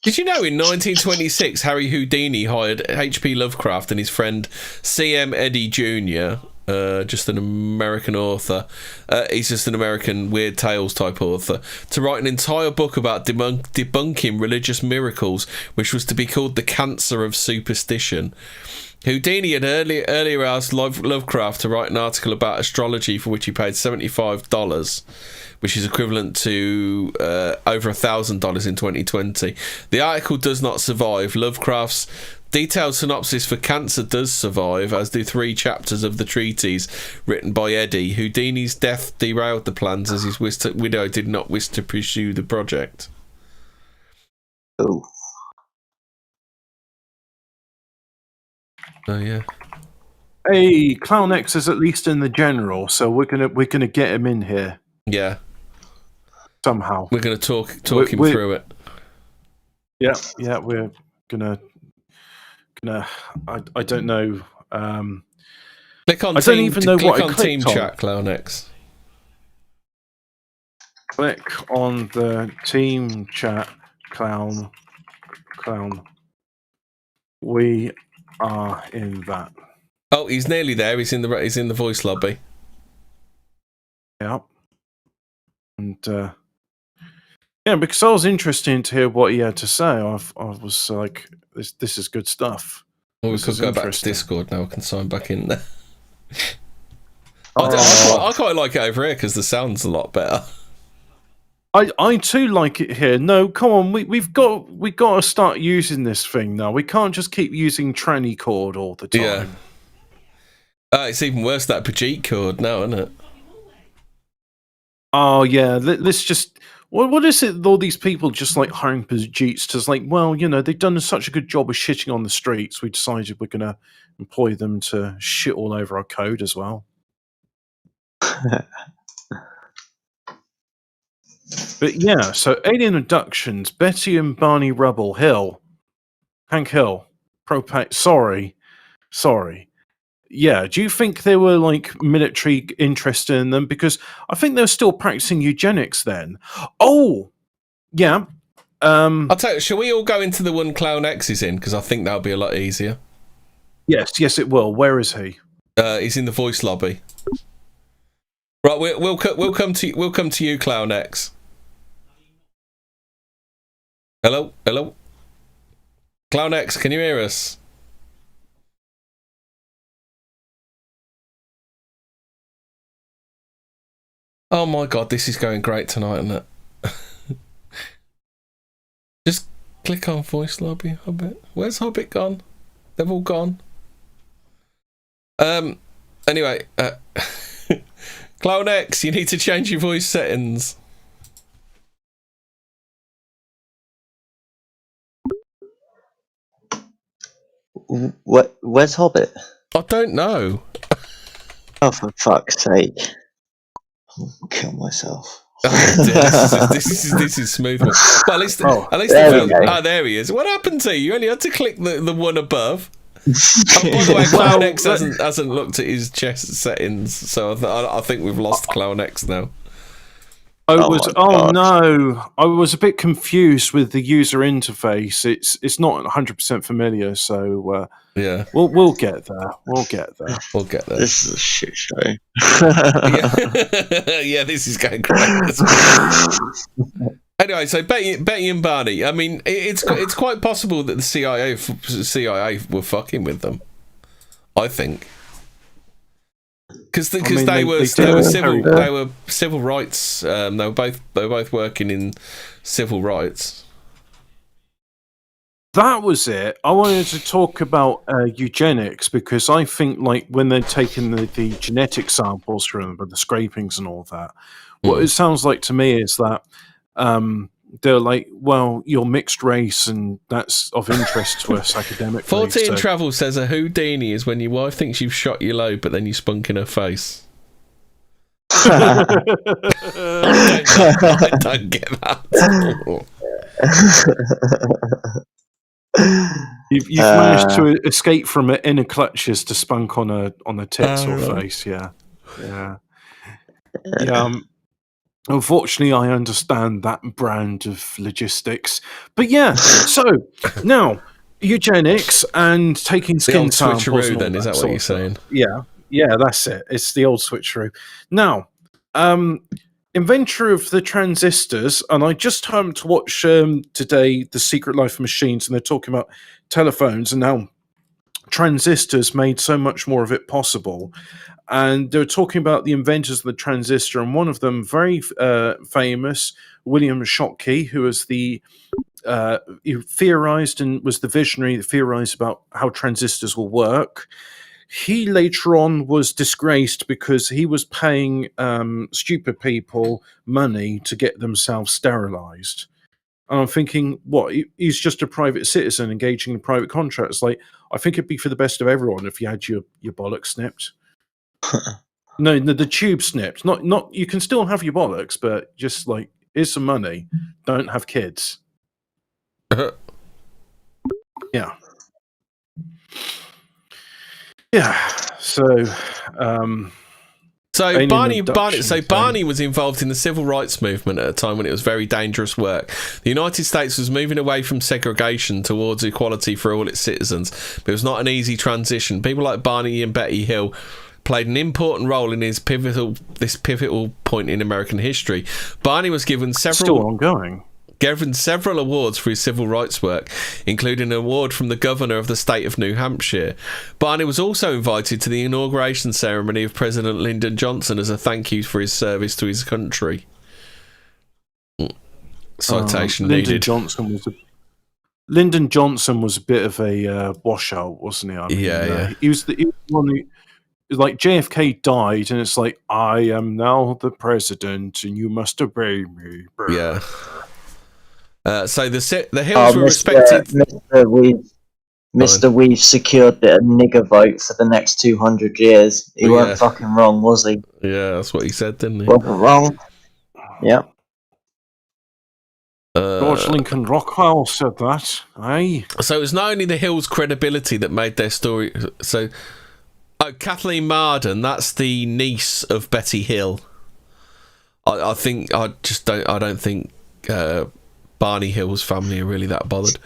Did you know in 1926 Harry Houdini hired H.P. Lovecraft and his friend C.M. Eddy Jr. just an American author. He's just an American Weird Tales type author, to write an entire book about debunking religious miracles, which was to be called The Cancer of Superstition. Houdini had earlier asked Lovecraft to write an article about astrology, for which he paid $75, which is equivalent to over $1,000 in 2020. The article does not survive. Lovecraft's detailed synopsis for Cancer does survive, as do 3 chapters of the treatise written by Eddie. Houdini's death derailed the plans, as his widow did not wish to pursue the project. Oh. Oh yeah. Hey, Clown X is at least in the general, so we're gonna get him in here. Yeah. Somehow. We're gonna talk him through it. Yeah, we're gonna. I don't know. Click on. I don't even know what I clicked Team on. Chat, Clown X. Click on the Team Chat, Clown. We are in that. Oh, he's nearly there. He's in the voice lobby. Yeah. And yeah, because I was interested to hear what he had to say. I was like, this is good stuff. Well, we could go back to Discord now. I can sign back in there. I quite like it over here because the sound's a lot better. I too like it here. No, come on, we've got to start using this thing now. We can't just keep using tranny cord all the time. Yeah. It's even worse, that Pajit cord now, isn't it? Oh yeah, let's just. What is it? All these people just like hiring Pajits to like, well, you know, they've done such a good job of shitting on the streets. We decided we're going to employ them to shit all over our code as well. But yeah, so alien abductions, Betty and Barney Rubble, Hank Hill, sorry. Yeah, do you think they were like military interested in them? Because I think they were still practicing eugenics then. Oh, yeah. I'll tell you, shall we all go into the one Clown X is in? Because I think that'll be a lot easier. Yes, it will. Where is he? He's in the voice lobby. Right, we'll come to you, Clown X. Hello? Clown X, can you hear us? Oh my god, this is going great tonight, isn't it? Just click on voice lobby, Hobbit. Where's Hobbit gone? They've all gone. Anyway, Clown X, you need to change your voice settings. Where's Hobbit? I don't know. Oh, for fuck's sake! I'll kill myself. This is smooth. Well, at least there he is. What happened to you? You only had to click the one above. By the way, Clown X hasn't looked at his chest settings, so I think we've lost Clown X now. No! I was a bit confused with the user interface. It's not 100% familiar, so yeah, we'll get there. We'll get there. This is a shit show. Yeah, this is going great. Anyway, so Betty and Barney. I mean, it's quite possible that the CIA were fucking with them. I think. Because they were civil rights. They were both working in civil rights. That was it. I wanted to talk about eugenics because I think like when they're taking the genetic samples from them, the scrapings and all that, what it sounds like to me is that they're like, well, you're mixed race and that's of interest to us academically. Fortean Travel says a Houdini is when your wife thinks you've shot your load, but then you spunk in her face. I don't get that. You've managed to escape from her inner clutches to spunk on a tits or face, yeah. Unfortunately, I understand that brand of logistics. But yeah, so now eugenics and taking skin samples. Then is that what you're saying? Yeah. Yeah, that's it. It's the old switcheroo. Now, inventor of the transistors, and I just happened to watch today The Secret Life of Machines, and they're talking about telephones, and now transistors made so much more of it possible. And they were talking about the inventors of the transistor, and one of them, very famous, William Schottky, who was who theorized and was the visionary that theorized about how transistors will work. He later on was disgraced because he was paying stupid people money to get themselves sterilized. And I'm thinking, what? He's just a private citizen engaging in private contracts. Like, I think it'd be for the best of everyone if you had your bollocks snipped. No, the tube snipped. Not. You can still have your bollocks, but just like, here's some money. Don't have kids. Yeah. Yeah. So. Barney was involved in the civil rights movement at a time when it was very dangerous work. The United States was moving away from segregation towards equality for all its citizens, but it was not an easy transition. People like Barney and Betty Hill played an important role in this pivotal point in American history. Barney was given several awards for his civil rights work, including an award from the governor of the state of New Hampshire. Barney was also invited to the inauguration ceremony of President Lyndon Johnson as a thank you for his service to his country. Citation needed. Lyndon Johnson was a bit of a washout, wasn't he? I mean, he was the one who, like, JFK died, and it's like, I am now the president, and you must obey me. Yeah. So the Hills were respected. Mr. We've secured a nigger vote for the next 200 years. He weren't fucking wrong, was he? Yeah, that's what he said, didn't he? Wasn't wrong. Yeah. George Lincoln Rockwell said that. Aye. So it was not only the Hills' credibility that made their story. So, Kathleen Marden, that's the niece of Betty Hill. I don't think Barney Hill's family are really that bothered.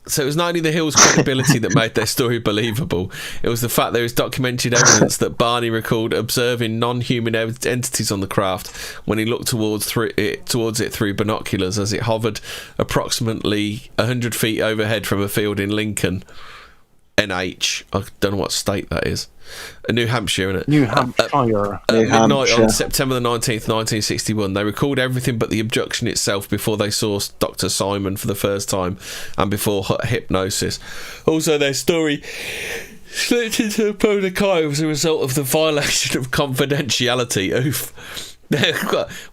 So it was not only the Hills' credibility that made their story believable, it was the fact there is documented evidence that Barney recalled observing non-human entities on the craft when he looked towards it through binoculars as it hovered approximately 100 feet overhead from a field in Lincoln, NH. I don't know what state that is. New Hampshire, isn't it? New Hampshire. Midnight on September the 19th, 1961. They recalled everything but the abduction itself before they saw Dr. Simon for the first time and before hypnosis. Also, their story slipped into the public eye as a result of the violation of confidentiality. Oof.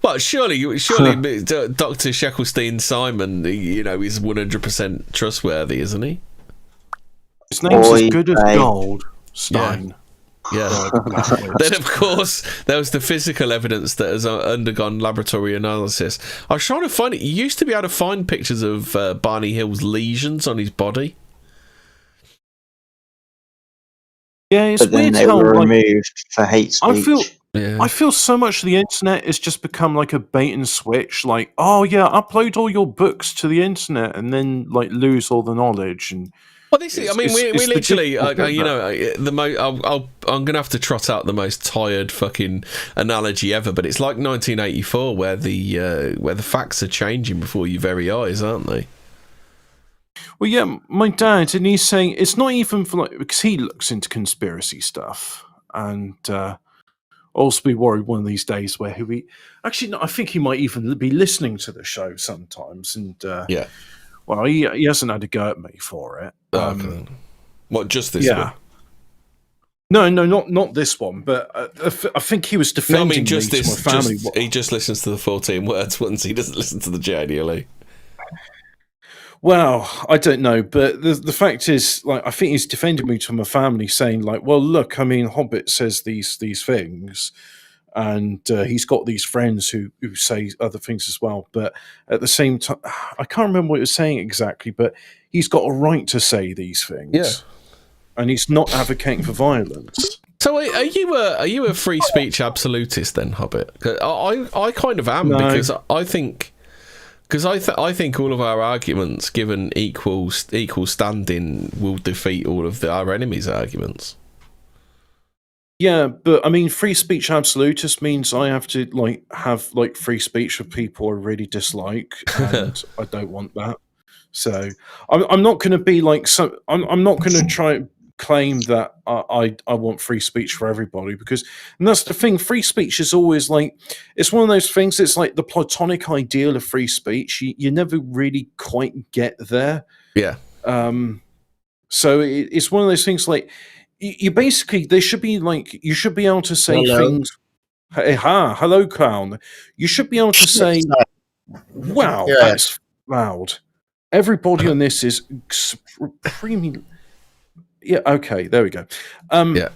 Well, surely Dr. Sheckelstein Simon, is 100% trustworthy, isn't he? His name's as good as gold. Stein. Yeah. Then, of course, there was the physical evidence that has undergone laboratory analysis. I was trying to find it. You used to be able to find pictures of Barney Hill's lesions on his body. Yeah, it's but then weird they were removed for hate speech. I feel so much of the internet has just become like a bait and switch. Like, oh yeah, upload all your books to the internet and then like lose all the knowledge. And well, this is. I mean, we literally. I'm going to have to trot out the most tired fucking analogy ever, but it's like 1984, where the facts are changing before your very eyes, aren't they? Well, yeah, my dad, and he's saying it's not even for like, because he looks into conspiracy stuff, and also be worried one of these days where he'll be. Actually, no, I think he might even be listening to the show sometimes, and yeah. Well, he hasn't had a go at me for it. Okay. What, just this one? No, not this one. But I think he was defending me to my family. He just listens to the 14 words once. He doesn't listen to the JDLE. Well, I don't know, but the fact is, like, I think he's defending me to my family, saying, like, well, look, I mean, Hobbit says these things, and he's got these friends who say other things as well. But at the same time, I can't remember what he was saying exactly, but he's got a right to say these things. Yeah. And he's not advocating for violence. So are you a free speech absolutist then, Hobbit? I kind of am, because I think... Because I think all of our arguments, given equal standing, will defeat all of our enemies' arguments. Yeah, but I mean, free speech absolutist means I have to have free speech with people I really dislike, and I don't want that. So I'm not going to be like I'm not going to try and claim that I want free speech for everybody, because, and that's the thing, free speech is always it's one of those things. It's like the platonic ideal of free speech. You never really quite get there. Yeah. So it's one of those things you basically, they should be you should be able to say things. Hey, hello, clown. You should be able to say, wow, that's loud. Everybody on this is supremely. Yeah, okay, there we go. Yeah.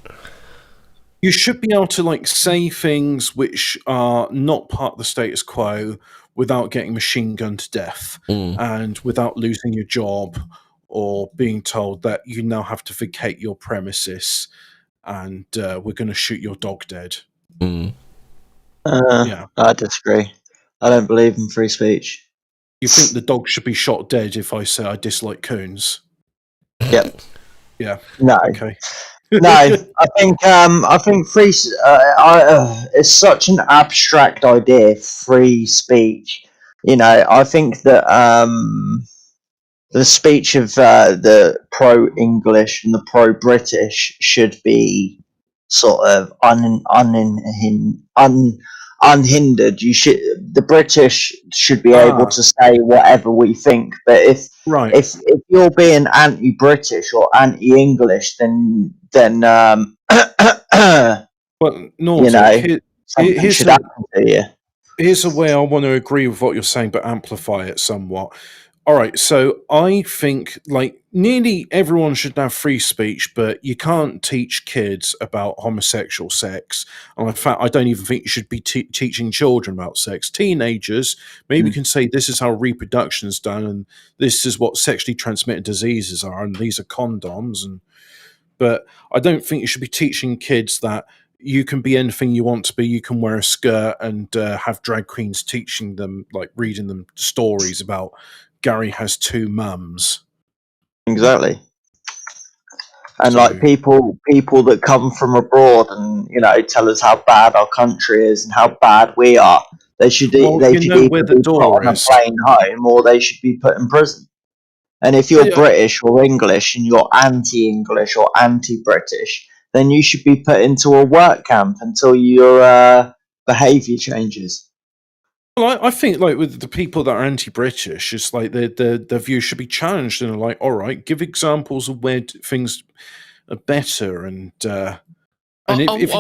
You should be able to say things which are not part of the status quo without getting machine gunned to death and without losing your job, or being told that you now have to vacate your premises and we're going to shoot your dog dead. Yeah, I disagree. I don't believe in free speech. You think the dog should be shot dead if I say I dislike coons? Yep. Yeah. No. Okay. No, I think free. It's such an abstract idea, free speech. I think that the speech of the pro-English and the pro-British should be sort of unhindered. The British should be able to say whatever we think, but if you're being anti-British or anti-English, then well, Norton, something should happen to you. Here's a way I want to agree with what you're saying, but amplify it somewhat. All right, so I think nearly everyone should have free speech, but you can't teach kids about homosexual sex. And in fact, I don't even think you should be teaching children about sex. Teenagers, maybe you can say this is how reproduction is done, and this is what sexually transmitted diseases are, and these are condoms. But I don't think you should be teaching kids that you can be anything you want to be. You can wear a skirt and have drag queens teaching them, reading them stories about Gary has two mums. Exactly. And people that come from abroad and tell us how bad our country is and how bad we are, they should either be put on a plane home, or they should be put in prison. And if you're British or English and you're anti-English or anti-British, then you should be put into a work camp until your behaviour changes. Well, I think with the people that are anti-British, it's their view should be challenged, and all right, give examples of where things are better. And if I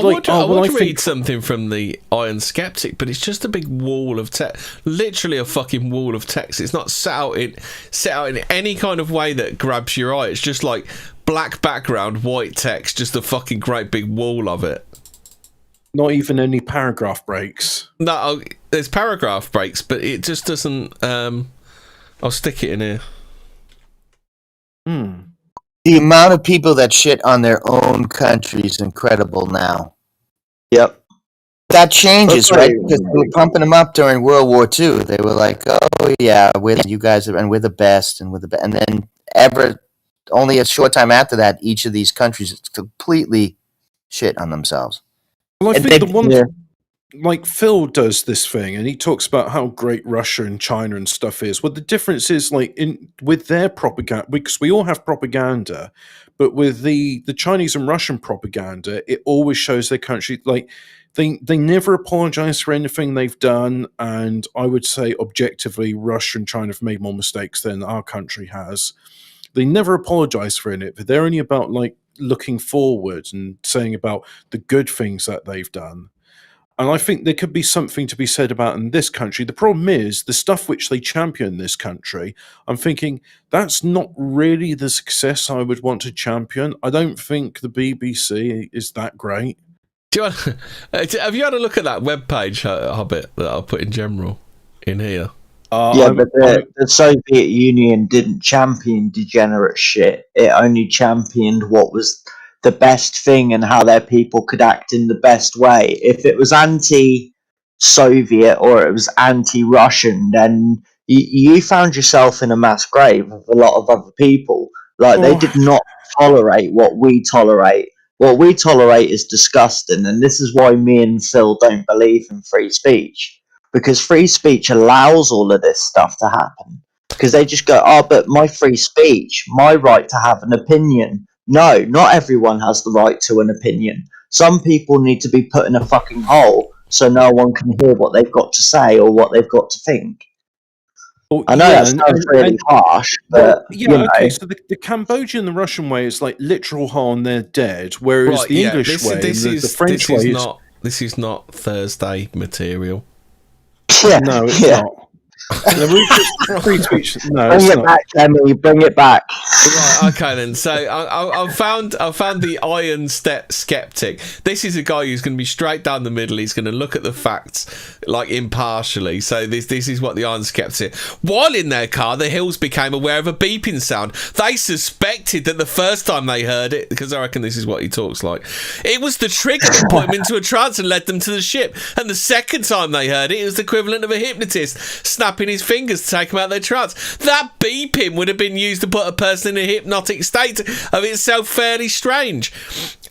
want to read something from the Iron Skeptic, but it's just a big wall of text, literally a fucking wall of text. It's not set out in any kind of way that grabs your eye. It's just black background, white text, just a fucking great big wall of it. Not even any paragraph breaks. No, there's paragraph breaks, but it just doesn't. I'll stick it in here. The amount of people that shit on their own country is incredible now. Yep. That changes, right? Because they were pumping them up during World War II. They were like, "Oh yeah, we're the best," and then only a short time after that, each of these countries completely shit on themselves. Well, I think the one, Phil does this thing, and he talks about how great Russia and China and stuff is. Well, the difference is with their propaganda, because we all have propaganda, but with the Chinese and Russian propaganda, it always shows their country they never apologize for anything they've done, and I would say objectively, Russia and China have made more mistakes than our country has. They never apologize for it, but they're only about looking forward and saying about the good things that they've done. And I think there could be something to be said about in this country. The problem is the stuff which they champion in this country, I'm thinking that's not really the success I would want to champion. I don't think the BBC is that great. Have you had a look at that webpage, Hobbit, that I'll put in general in here? But the Soviet Union didn't champion degenerate shit. It only championed what was the best thing and how their people could act in the best way. If it was anti-Soviet or it was anti-Russian, then you found yourself in a mass grave with a lot of other people. They did not tolerate what we tolerate. What we tolerate is disgusting, and this is why me and Phil don't believe in free speech. Because free speech allows all of this stuff to happen. Because they just go, oh, but my free speech, my right to have an opinion. No, not everyone has the right to an opinion. Some people need to be put in a fucking hole so no one can hear what they've got to say or what they've got to think. Well, I know that sounds really harsh, but okay. So the Cambodian and the Russian way is like literal harm, they're dead. Whereas the English way, the French way, this is not Thursday material. Yeah, no, it's not. Free speech. No, bring it back, Emily. Bring it back. Right. Okay, then. So I found the Iron Skeptic. This is a guy who's going to be straight down the middle. He's going to look at the facts like impartially. So this is what the Iron Skeptic. While in their car, the Hills became aware of a beeping sound. They suspected that the first time they heard it, because I reckon this is what he talks like, it was the trigger that put him into a trance and led them to the ship. And the second time they heard it, it was the equivalent of a hypnotist snapping his fingers to take them out of their trance. That beeping would have been used to put a person in a hypnotic state of itself fairly strange.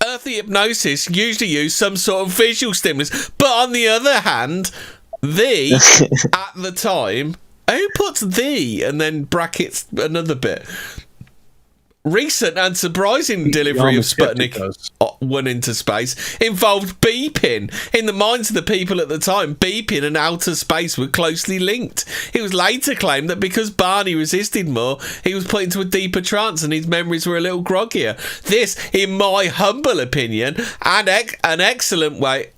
Earthly hypnosis usually use some sort of visual stimulus, but on the other hand, at the time, who puts and then brackets another bit? Recent and surprising delivery of Sputnik 1 into space involved beeping. In the minds of the people at the time, beeping and outer space were closely linked. It was later claimed that because Barney resisted more, he was put into a deeper trance and his memories were a little groggier. This, in my humble opinion, and an excellent way,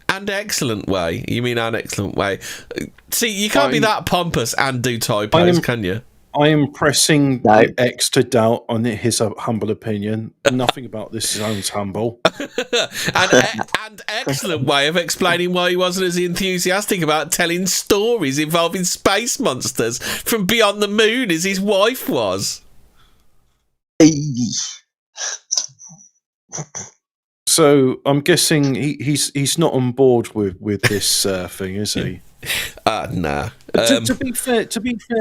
excellent way. You mean an excellent way? See, you can't be that pompous and do typos, can you? I am pressing X to doubt on his humble opinion. Nothing about this sounds humble. and excellent way of explaining why he wasn't as enthusiastic about telling stories involving space monsters from beyond the moon as his wife was. So I'm guessing he's not on board with this thing, is he? Nah. To be fair,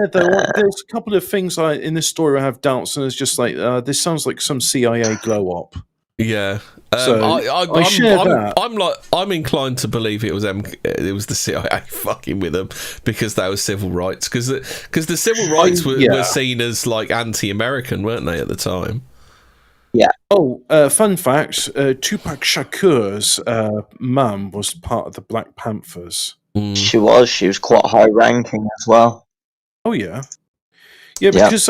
though, there's a couple of things in this story I have doubts, and it's just like this sounds like some CIA glow up. Yeah. So I share that. I'm inclined to believe it was the CIA fucking with them because they were civil rights, because the civil rights were seen as like anti-American, weren't they, at the time? Yeah. Oh, fun fact: Tupac Shakur's mum was part of the Black Panthers. She was quite high ranking as well. Oh yeah, because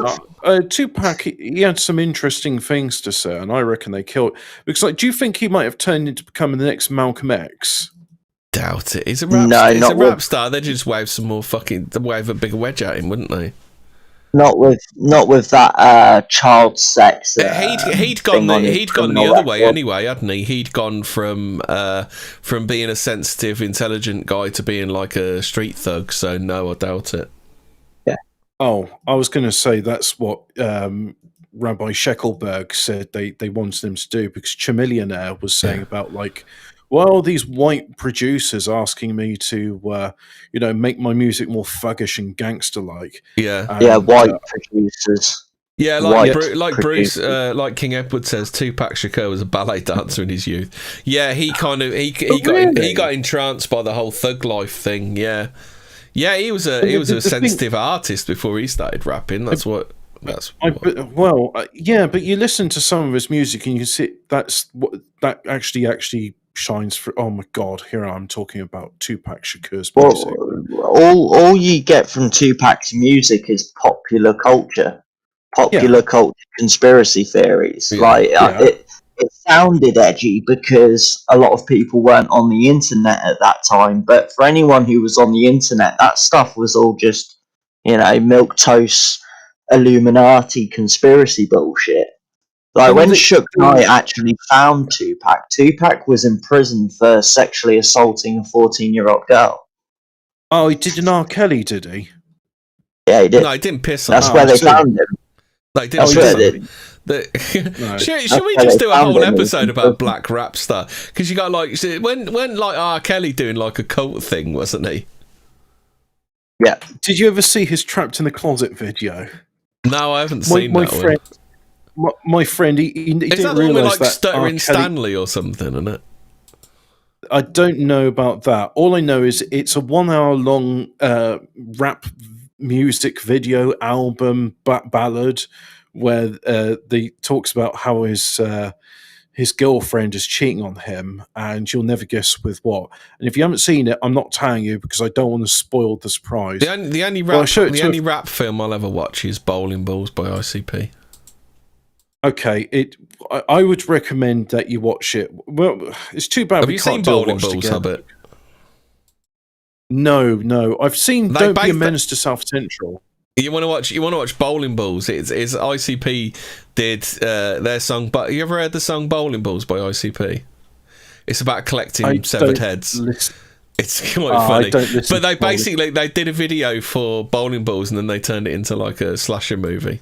Tupac, he had some interesting things to say, and I reckon they killed. Because, like, do you think he might have turned into becoming the next Malcolm X? Doubt it. He's a rap star. They'd just wave a bigger wedge at him, wouldn't they? Not with that child sex. He'd gone the other way anyway, hadn't he? He'd gone from being a sensitive, intelligent guy to being like a street thug. So no, I doubt it. Yeah. Oh, I was going to say that's what Rabbi Sheckelberg said they wanted him to do, because Chamillionaire was saying about like, well, these white producers asking me to, make my music more thuggish and gangster-like. Yeah, white producers. Yeah, like King Edward says, Tupac Shakur was a ballet dancer in his youth. Yeah, he got entranced by the whole thug life thing. Yeah, he was a sensitive artist before he started rapping. But you listen to some of his music and you see that actually shines for. Oh my god, here I'm talking about Tupac Shakur's music. All you get from Tupac's music is popular culture conspiracy theories. It sounded edgy because a lot of people weren't on the internet at that time, but for anyone who was on the internet, that stuff was all just milquetoast Illuminati conspiracy bullshit. Like when Suge Knight actually found Tupac was in prison for sexually assaulting a 14-year-old girl. Oh, he did an R. Kelly, did he? Yeah, he did. No, he didn't piss on. That's where they found him. No, he didn't piss on. Should we just do a whole episode about black rap star? Because you got like when like R. Kelly doing like a cult thing, wasn't he? Yeah. Did you ever see his Trapped in the Closet video? No, I haven't seen that one. my friend, he didn't realise that. Stuttering Stanley or something, isn't it? I don't know about that. All I know is it's a 1 hour long rap music video album ballad where he talks about how his girlfriend is cheating on him, and you'll never guess with what. And if you haven't seen it, I'm not telling you because I don't want to spoil the surprise. The only rap film I'll ever watch is Bowling Balls by ICP. Okay, I would recommend that you watch it. Well, it's too bad. Have you seen Bowling Balls, Hubbard? No. I've seen Don't Be a Menace to South Central. You want to watch Bowling Balls? It's ICP did their song, but you ever heard the song Bowling Balls by ICP? It's about collecting severed heads. It's quite funny. But they did a video for Bowling Balls and then they turned it into like a slasher movie.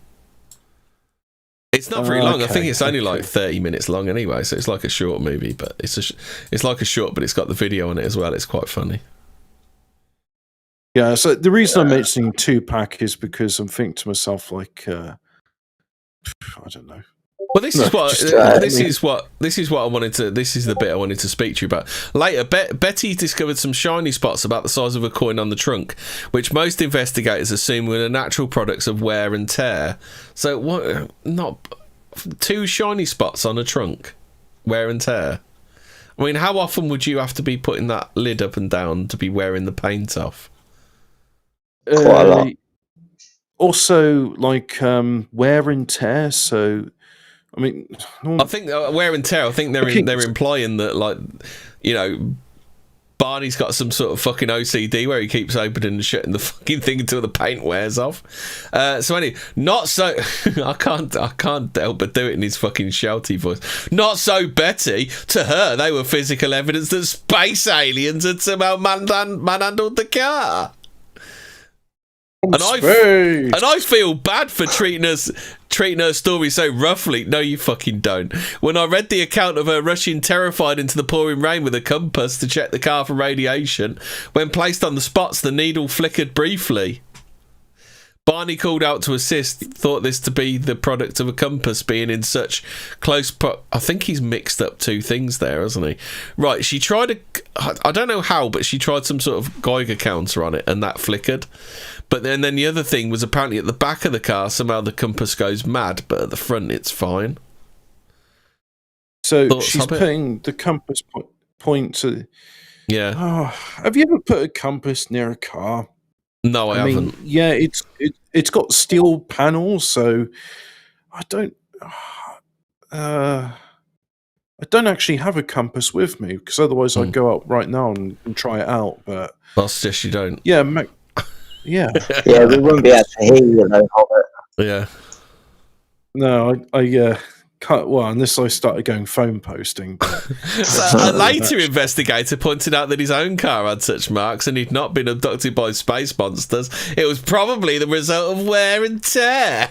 It's not very long. I think it's only like 30 minutes long anyway, so it's like a short movie, but it's like a short, but it's got the video on it as well. It's quite funny. Yeah, so the reason I'm mentioning Tupac is because I'm thinking to myself, like, I don't know. Well, this is what I wanted to. This is the bit I wanted to speak to you about later. Betty discovered some shiny spots about the size of a coin on the trunk, which most investigators assume were the natural products of wear and tear. So, what? Not 2 shiny spots on a trunk, wear and tear. I mean, how often would you have to be putting that lid up and down to be wearing the paint off? Quite a lot. Also, like wear and tear. So. I mean, I think wear and tear. I think they're implying that, like, you know, Barney's got some sort of fucking OCD where he keeps opening and shutting the fucking thing until the paint wears off. So anyway, not so. I can't help but do it in his fucking shouty voice. Not so Betty. To her, they were physical evidence that space aliens had somehow manhandled the car. And I feel bad for treating her story so roughly. No, you fucking don't. When I read the account of her rushing terrified into the pouring rain with a compass to check the car for radiation, when placed on the spots, the needle flickered briefly. Barney called out to assist, thought this to be the product of a compass being in such close... I think he's mixed up 2 things there, hasn't he? Right, she tried I don't know how, but she tried some sort of Geiger counter on it, and that flickered. But then the other thing was apparently at the back of the car, somehow the compass goes mad, but at the front it's fine. So she's putting the compass point to... Yeah. Oh, have you ever put a compass near a car? No, I haven't. Yeah, it's got steel panels, so I don't actually have a compass with me because otherwise I'd go out right now and try it out. But I'll suggest you don't. Yeah, yeah. Yeah, we wouldn't be able to hear you though, Hobbit. Yeah. No, I can't. Well, unless I started going phone posting. So a later investigator pointed out that his own car had such marks and he'd not been abducted by space monsters. It was probably the result of wear and tear.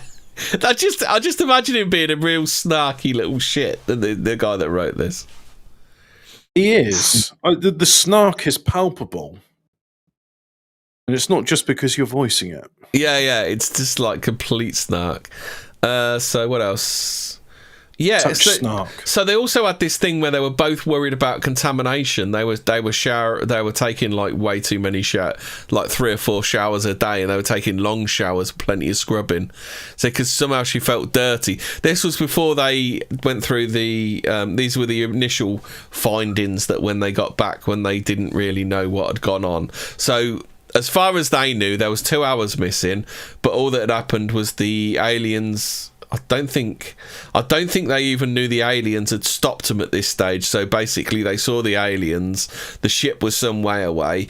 I just imagine him being a real snarky little shit. The guy that wrote this. He is. The snark is palpable. And it's not just because you're voicing it. Yeah, it's just like complete snark. So what else? Yeah, snark. So they also had this thing where they were both worried about contamination. They were taking like way too many like 3 or 4 showers a day, and they were taking long showers, plenty of scrubbing. So because somehow she felt dirty. This was before they went through the. These were the initial findings that when they got back, when they didn't really know what had gone on. So as far as they knew, there was 2 hours missing, but all that had happened was the aliens. I don't think they even knew the aliens had stopped them at this stage. So basically, they saw the aliens. The ship was some way away.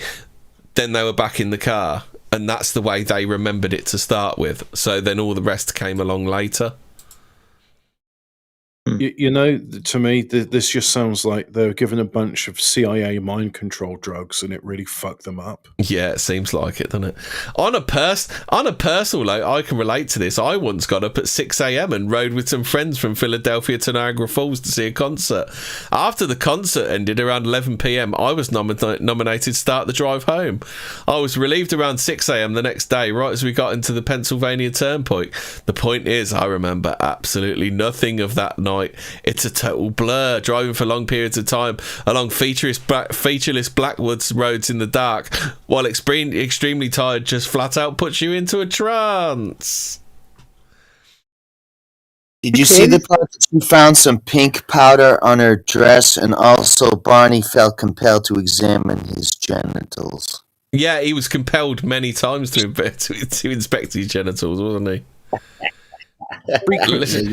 Then they were back in the car, and that's the way they remembered it to start with. So then all the rest came along later. You know, to me, this just sounds like they were given a bunch of CIA mind control drugs, and it really fucked them up. Yeah, it seems like it, doesn't it? On a personal note, I can relate to this. I once got up at 6 a.m. and rode with some friends from Philadelphia to Niagara Falls to see a concert. After the concert ended around 11 p.m., I was nominated to start the drive home. I was relieved around 6 a.m. the next day, right as we got into the Pennsylvania Turnpike. The point is, I remember absolutely nothing of that night. It's a total blur, driving for long periods of time along featureless blackwoods roads in the dark, while extremely tired just flat out puts you into a trance. Did you see the part that she found some pink powder on her dress, and also Barney felt compelled to examine his genitals? Yeah, he was compelled many times to inspect his genitals, wasn't he?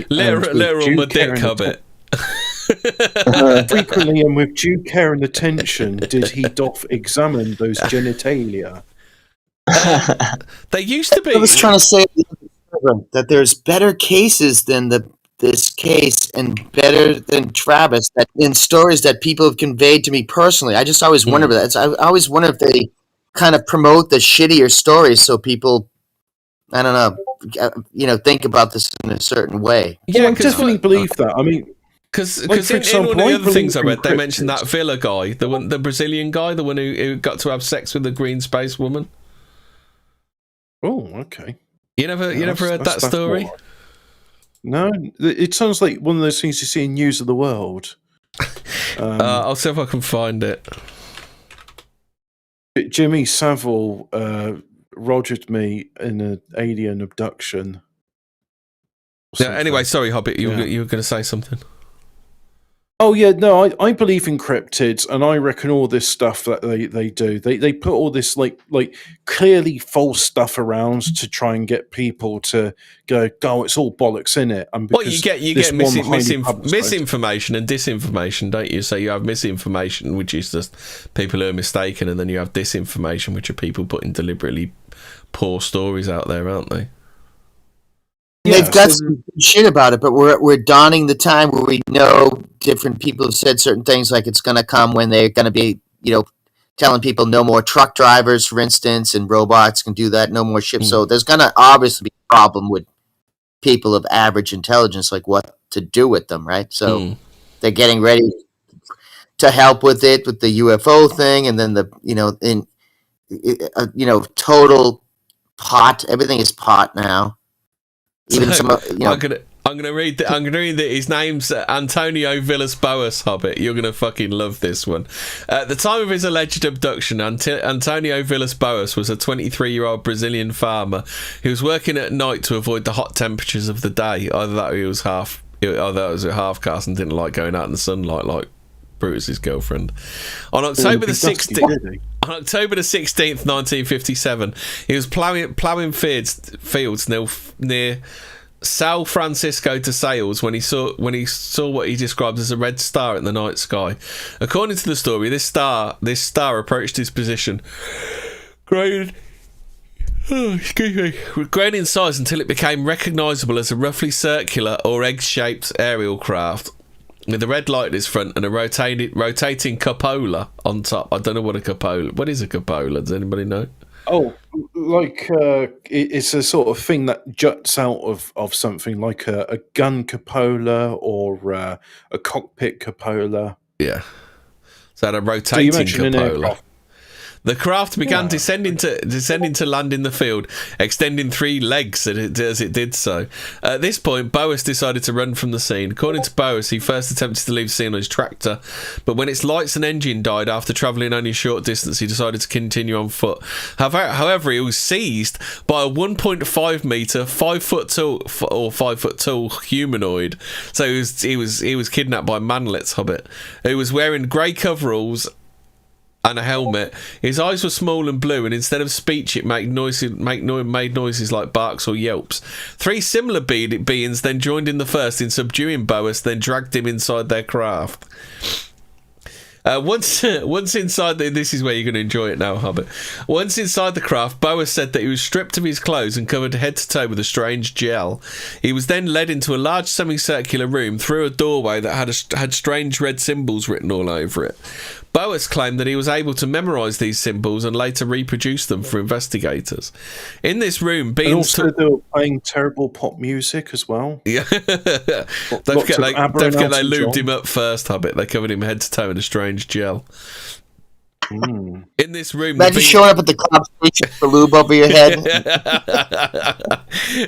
Literal my dick hobbit. Frequently and with due care and attention did he doth examine those genitalia. They used to be. I was trying to say that there's better cases than this case, and better than Travis, that in stories that people have conveyed to me personally. I just always wonder about that. I always wonder if they kind of promote the shittier stories so people, I don't know, think about this in a certain way. Yeah, I definitely believe that. I mean, because in one of the other things I read, they mentioned that Villa guy, the Brazilian guy, the one who got to have sex with the green space woman. Oh, okay. You never heard that story? No, it sounds like one of those things you see in News of the World. I'll see if I can find it. Jimmy Savile rogered me in an alien abduction. Yeah, anyway, sorry, Hobbit, you were going to say something. Oh yeah, no, I believe in cryptids, and I reckon all this stuff that they do, they put all this like clearly false stuff around to try and get people to go, it's all bollocks, in it. And well, you get misinformation and disinformation, don't you? So you have misinformation, which is just people who are mistaken, and then you have disinformation, which are people putting deliberately poor stories out there, aren't they? Yeah, they've got some shit about it, but we're dawning the time where we know different people have said certain things, like it's going to come when they're going to be, telling people no more truck drivers, for instance, and robots can do that, no more ships. So there's going to obviously be a problem with people of average intelligence, like what to do with them, right? So they're getting ready to help with it, with the UFO thing, and then total pot. Everything is pot now. Even I'm gonna read that his name's Antonio Villas Boas, Hobbit. You're gonna fucking love this one. At the time of his alleged abduction, Antonio Villas Boas was a 23-year-old Brazilian farmer who was working at night to avoid the hot temperatures of the day. Either that or he was half caste and didn't like going out in the sunlight like Brutus's girlfriend. On October the 16th, 1957, he was ploughing fields near São Francisco de Sales when he saw what he described as a red star in the night sky. According to the story, this star approached his position, growing in size until it became recognisable as a roughly circular or egg-shaped aerial craft with a red light in its front and a rotating cupola on top. I don't know what what is a cupola? Does anybody know? Oh, like it's a sort of thing that juts out of something, like a gun cupola or a cockpit cupola. Yeah. So a rotating cupola. The craft began descending to land in the field, extending 3 legs as it did so. At this point, Boas decided to run from the scene. According to Boas, he first attempted to leave the scene on his tractor, but when its lights and engine died after travelling only a short distance, he decided to continue on foot. However, he was seized by a 1.5 metre, 5 foot tall humanoid. So he was kidnapped by manlets, Hobbit, who was wearing grey coveralls and a helmet. His eyes were small and blue, and instead of speech, it made noises like barks or yelps. 3 similar beings then joined in the first in subduing Boas, then dragged him inside their craft. Once inside this is where you're going to enjoy it now, Hobbit. Once inside the craft, Boas said that he was stripped of his clothes and covered head to toe with a strange gel. He was then led into a large semicircular room through a doorway that had strange red symbols written all over it. Boas claimed that he was able to memorise these symbols and later reproduce them for investigators. In this room, beings... And also they were playing terrible pop music as well. Yeah. Don't forget they lubed him up first, Hobbit. They covered him head to toe in a strange gel. In this room... Imagine showing up at the club station with the lube over your head.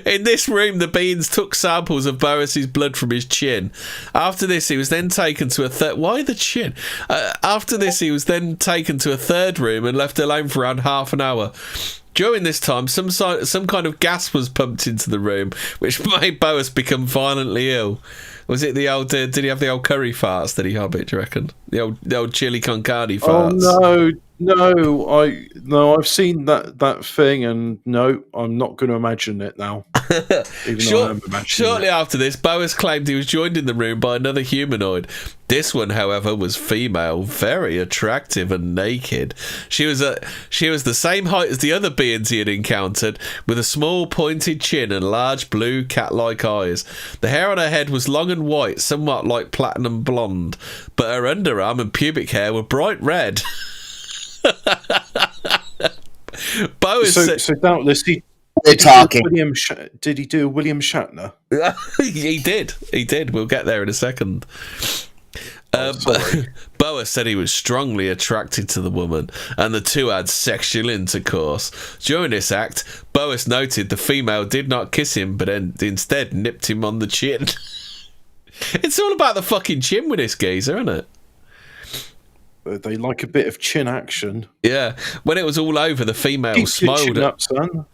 In this room, the beings took samples of Boas's blood from his chin. After this, he was then taken to a third... Why the chin? After this, he was then taken to a third room and left alone for around half an hour. During this time, some kind of gas was pumped into the room, which made Boas become violently ill. Was it the old... did he have the old curry farts that he hobbit, do you reckon? The old chili con carne farts? Oh, no, I've seen that thing, and no, I'm not going to imagine it now. Shortly after this, Boas claimed he was joined in the room by another humanoid. This one, however, was female, very attractive and naked. She was the same height as the other beings he had encountered, with a small pointed chin and large blue cat-like eyes. The hair on her head was long and white, somewhat like platinum blonde, but her underarm and pubic hair were bright red. Boas so doubtless they're talking. Did he do William Shatner? He did. We'll get there in a second. Boas said he was strongly attracted to the woman, and the two had sexual intercourse. During this act, Boas noted the female did not kiss him, but instead nipped him on the chin. It's all about the fucking chin with this geezer, isn't it? They like a bit of chin action. Yeah. When it was all over, the female smiled up, son.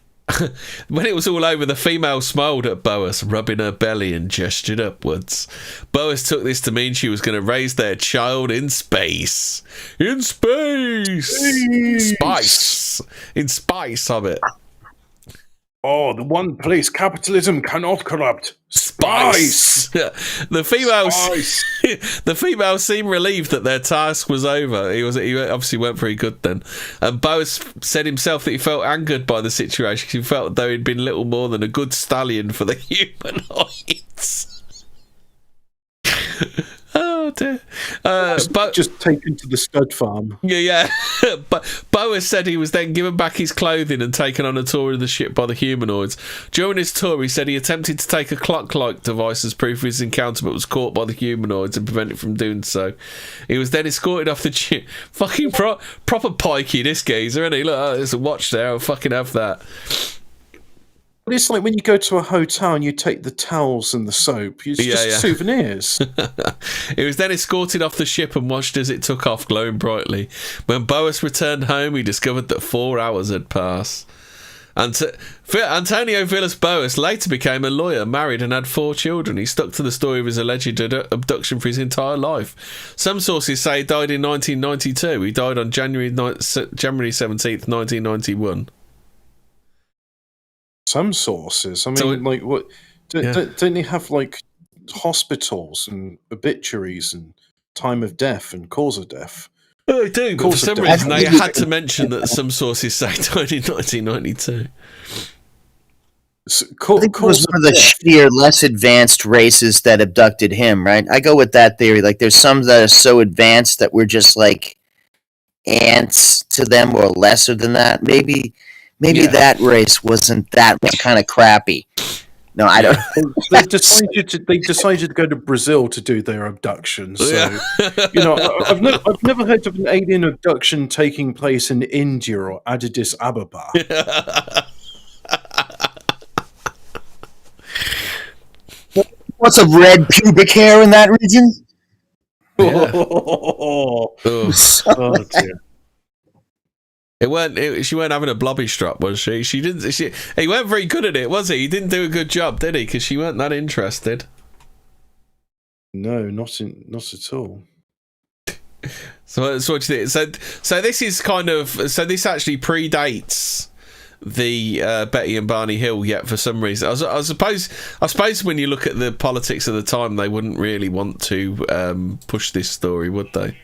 When it was all over, the female smiled at Boas, rubbing her belly, and gestured upwards. Boas took this to mean she was going to raise their child in space. In space! Spice! In space, Hobbit. Oh, the one place capitalism cannot corrupt. Spice! The female seemed relieved that their task was over. He obviously weren't very good then. And Boas said himself that he felt angered by the situation. He felt though he'd been little more than a good stallion for the humanoids. Oh dear. Just taken to the stud farm. Yeah. But Boas said he was then given back his clothing and taken on a tour of the ship by the humanoids. During his tour, he said he attempted to take a clock-like device as proof of his encounter, but was caught by the humanoids and prevented from doing so. He was then escorted off the ship. Fucking proper pikey, this geezer, isn't he? Look, there's a watch there. I'll fucking have that. But it's like when you go to a hotel and you take the towels and the soap. It's just souvenirs. He was then escorted off the ship and watched as it took off, glowing brightly. When Boas returned home, he discovered that 4 hours had passed. Antonio Villas Boas later became a lawyer, married, and had 4 children. He stuck to the story of his alleged abduction for his entire life. Some sources say he died in 1992. He died on January 17th, 1991. Some sources. I mean, like, what? Don't they have like hospitals and obituaries and time of death and cause of death? Oh, they do. But for some reason, they had to mention that some sources say died in 1992. I think it was one of the shittier, less advanced races that abducted him. Right? I go with that theory. Like, there's some that are so advanced that we're just like ants to them, or lesser than that. Maybe that race wasn't that kind of crappy. No, I don't. They decided to go to Brazil to do their abduction. So, I've never heard of an alien abduction taking place in India or Addis Ababa. What's a red pubic hair in that region? Yeah. Oh dear. She weren't having a blobby strap, was she? He weren't very good at it, was he? He didn't do a good job, did he? Because she weren't that interested. No, not at all. So what do you think? So this is this actually predates the Betty and Barney Hill yet for some reason. I suppose when you look at the politics of the time, they wouldn't really want to push this story, would they?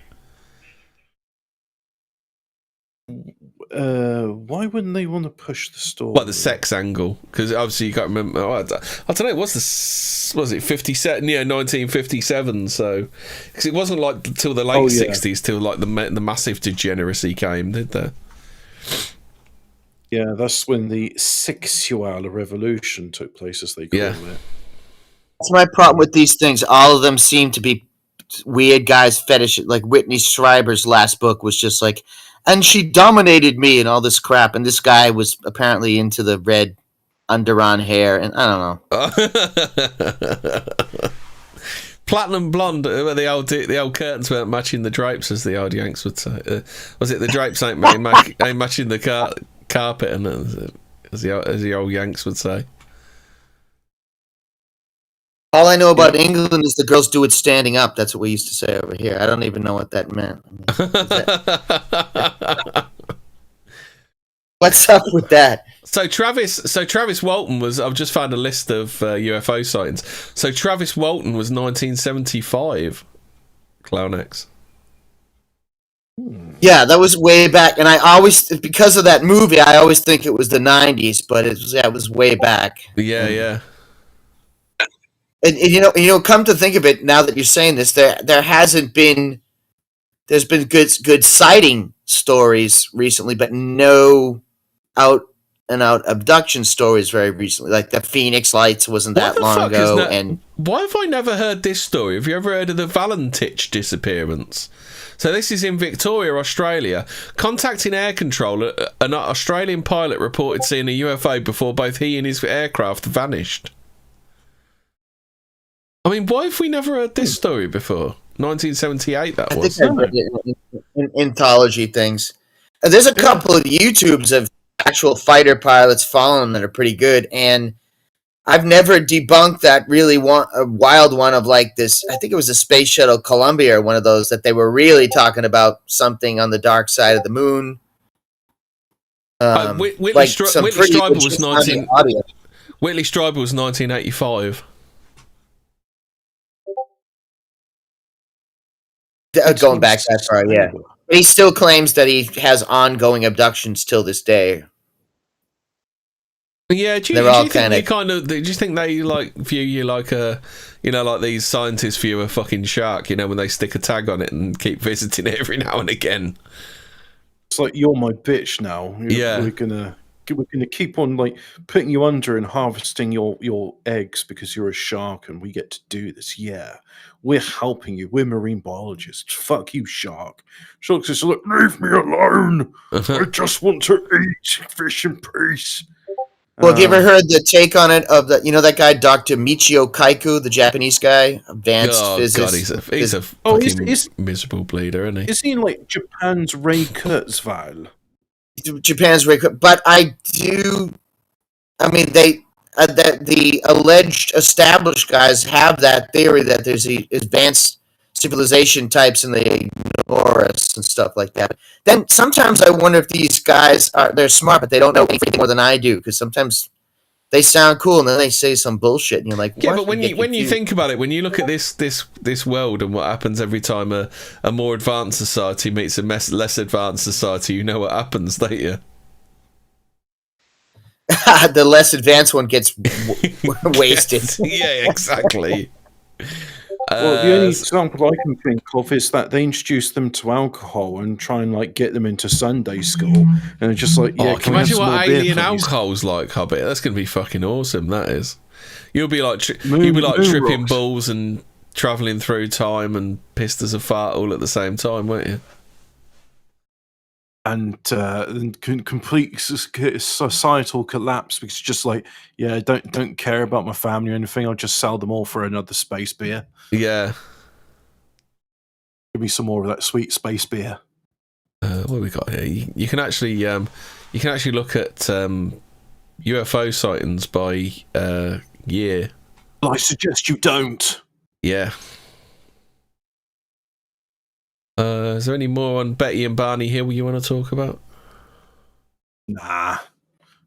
Why wouldn't they want to push the story? Like the sex angle, because obviously you can't remember. I don't know. Was it 57? Yeah, 1957. So, because it wasn't like till the late 60s till like the massive degeneracy came, did there? Yeah, that's when the sexual revolution took place, as they call it. That's my problem with these things. All of them seem to be weird guys fetish. Like Whitney Schreiber's last book was just like, and she dominated me and all this crap. And this guy was apparently into the red underarm hair, and I don't know. Platinum blonde. The old curtains weren't matching the drapes, as the old Yanks would say. Was it the drapes ain't matching the carpet, and as the old Yanks would say. All I know about England is the girls do it standing up. That's what we used to say over here. I don't even know what that meant. What's up with that? So Travis Walton was. I've just found a list of UFO sightings. So Travis Walton was 1975. Clown X. Yeah, that was way back, and I always, because of that movie, I always think it was the 90s, but it was way back. Yeah. And you know, come to think of it, now that you're saying this, there's been good sighting stories recently, but no out and out abduction stories very recently. Like the Phoenix Lights wasn't that long ago. And why have I never heard this story? Have you ever heard of the Valentich disappearance? So this is in Victoria, Australia. Contacting air control, an Australian pilot reported seeing a UFO before both he and his aircraft vanished. I mean, why have we never heard this story before? 1978, that was. I think in anthology things. There's a couple of YouTubes of actual fighter pilots following that are pretty good, and I've never debunked that really a wild one of like this. I think it was a Space Shuttle Columbia or one of those that they were really talking about something on the dark side of the moon. Whitley Strieber was 1985. Going back that far, yeah. But he still claims that he has ongoing abductions till this day. Yeah, do you think they like view you like a, like these scientists view a fucking shark, when they stick a tag on it and keep visiting it every now and again? It's like, you're my bitch now. We're gonna keep on like putting you under and harvesting your eggs because you're a shark and we get to do this. Yeah, we're helping you. We're marine biologists. Fuck you, shark. Shark says, look, leave me alone. I just want to eat fish in peace. Well, have you ever heard the take on it of that guy, Dr. Michio Kaku, the Japanese guy, advanced physicist? God, he's a fucking miserable bleeder, isn't he? Is he like Japan's Ray Kurzweil? Japan's Ray Kurzweil, but the alleged established guys have that theory that there's the advanced civilization types and they ignore us and stuff like that. Then sometimes I wonder if these guys they're smart, but they don't know anything more than I do, because sometimes they sound cool and then they say some bullshit and you're like, what? Yeah, but when you think about it, when you look at this world and what happens every time a more advanced society meets a less advanced society, you know what happens, don't you? The less advanced one gets wasted. Yeah, exactly. Well, the only example I can think of is that they introduce them to alcohol and try and like get them into Sunday school, and they're just like, yeah. Can you imagine what alien alcohol's like, Hobbit? That's going to be fucking awesome. That is. You'll be like tripping balls and travelling through time and pissed as a fart all at the same time, won't you? And complete societal collapse because just like, yeah, don't care about my family or anything. I'll just sell them all for another space beer. Yeah, give me some more of that sweet space beer. What have we got here? You can actually look at UFO sightings by year. Well, I suggest you don't. Yeah. Is there any more on Betty and Barney Hill you want to talk about? Nah,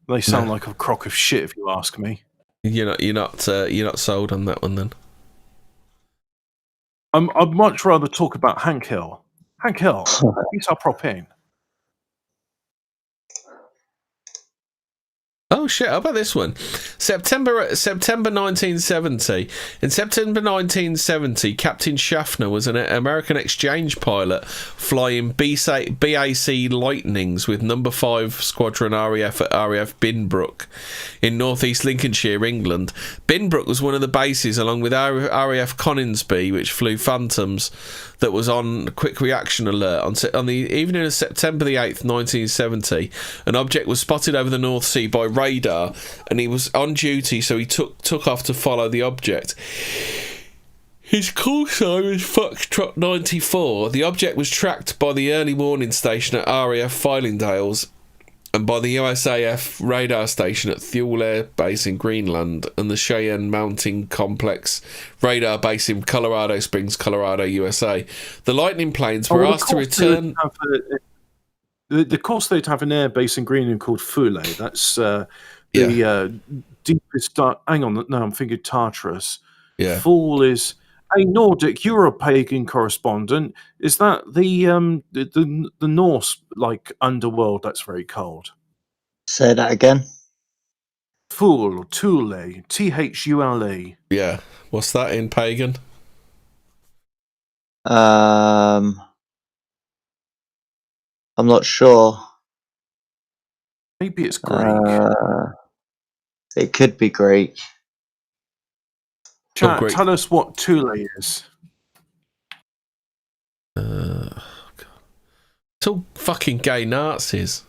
they sound like a crock of shit if you ask me. You're not sold on that one then. I'd much rather talk about Hank Hill. Hank Hill, he's our prop in. shit, how about this one? September 1970. In September 1970, Captain Schafner was an American exchange pilot flying BAC Lightnings with number 5 Squadron RAF at RAF Binbrook in northeast Lincolnshire, England. Binbrook was one of the bases, along with RAF Coningsby, which flew Phantoms, that was on quick reaction alert. On the evening of September the 8th, 1970, an object was spotted over the North Sea by radar, and he was on duty, so he took off to follow the object. His call sign was Foxtrot 94. The object was tracked by the early warning station at RAF Fylingdales and by the USAF radar station at Thule Air Base in Greenland and the Cheyenne Mountain Complex radar base in Colorado Springs, Colorado, USA. The Lightning planes were asked to return... The course they'd have an air base in Greenland called Thule. That's the deepest... hang on, no, I'm thinking Tartarus. Yeah. Thule is... Hey, Nordic, you're a pagan correspondent. Is that the Norse, like, underworld that's very cold? Say that again. Thule, Thule. Yeah. What's that in pagan? I'm not sure. Maybe it's Greek. It could be Greek. Chat, tell us what Thule is. God. It's all fucking gay Nazis.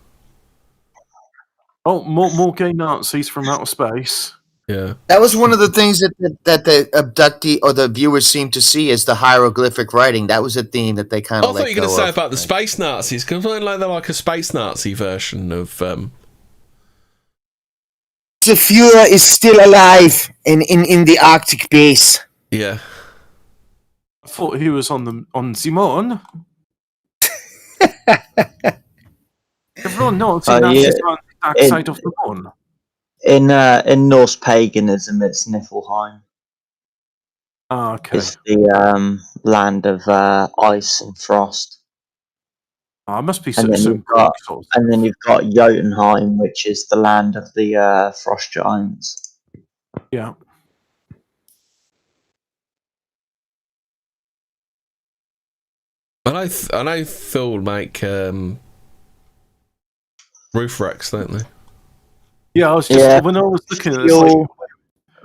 Oh, more gay Nazis from outer space. Yeah. That was one of the things that the abductee or the viewers seemed to see as the hieroglyphic writing. That was a theme that they kind of. I thought you were going to say about the space Nazis, because they're like a space Nazi version of. The Führer is still alive in the Arctic base. Yeah. I thought he was on Simon. Everyone knows he's on the dark side of the moon. In Norse paganism, it's Niflheim. Oh, okay. It's the land of ice and frost. Oh, it must be and then you've got Jotunheim, which is the land of the frost giants. Yeah. I know Thule make roof racks, don't they? Yeah, I was just when I was looking at it,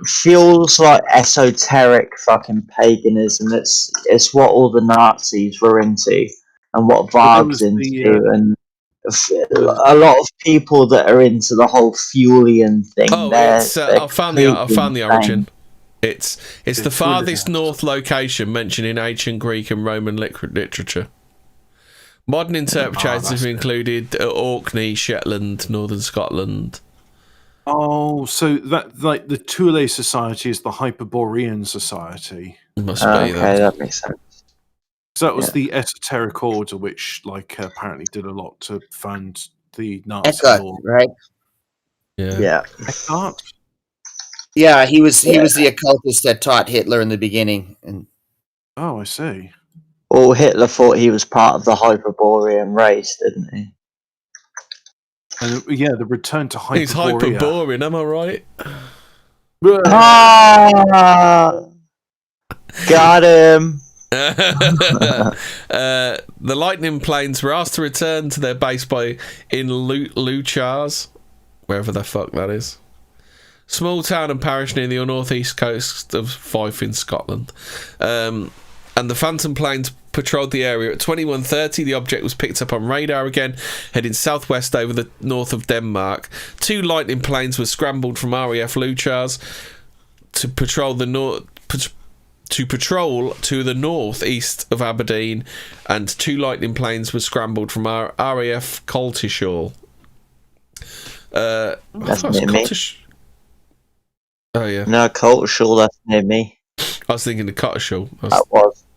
feels like esoteric fucking paganism. It's what all the Nazis were into and what Varg's into, and a lot of people that are into the whole Fulian thing. Oh, I found the origin. It's the farthest north location mentioned in ancient Greek and Roman literature. Modern interpretations have included Orkney, Shetland, Northern Scotland. Oh, so that like the Thule Society is the Hyperborean Society. Must be that makes sense. So that was the esoteric order, which apparently did a lot to fund the Nazi law, right? Yeah. Eckhart? Yeah, he was the occultist that taught Hitler in the beginning. And I see. Well, Hitler thought he was part of the Hyperborean race, didn't he? And the return to Hyperborea. He's Hyperborean, am I right? Got him. The Lightning planes were asked to return to their base in Luchars, wherever the fuck that is. Small town and parish near the northeast coast of Fife in Scotland. And the Phantom planes patrolled the area. At 21:30, the object was picked up on radar again, heading southwest over the north of Denmark. 2 Lightning planes were scrambled from RAF Luchars to patrol to the northeast of Aberdeen, and 2 Lightning planes were scrambled from RAF Coltishall. That's near me. Oh yeah. No, Coltishall, that's near me. I was thinking of Cottishall.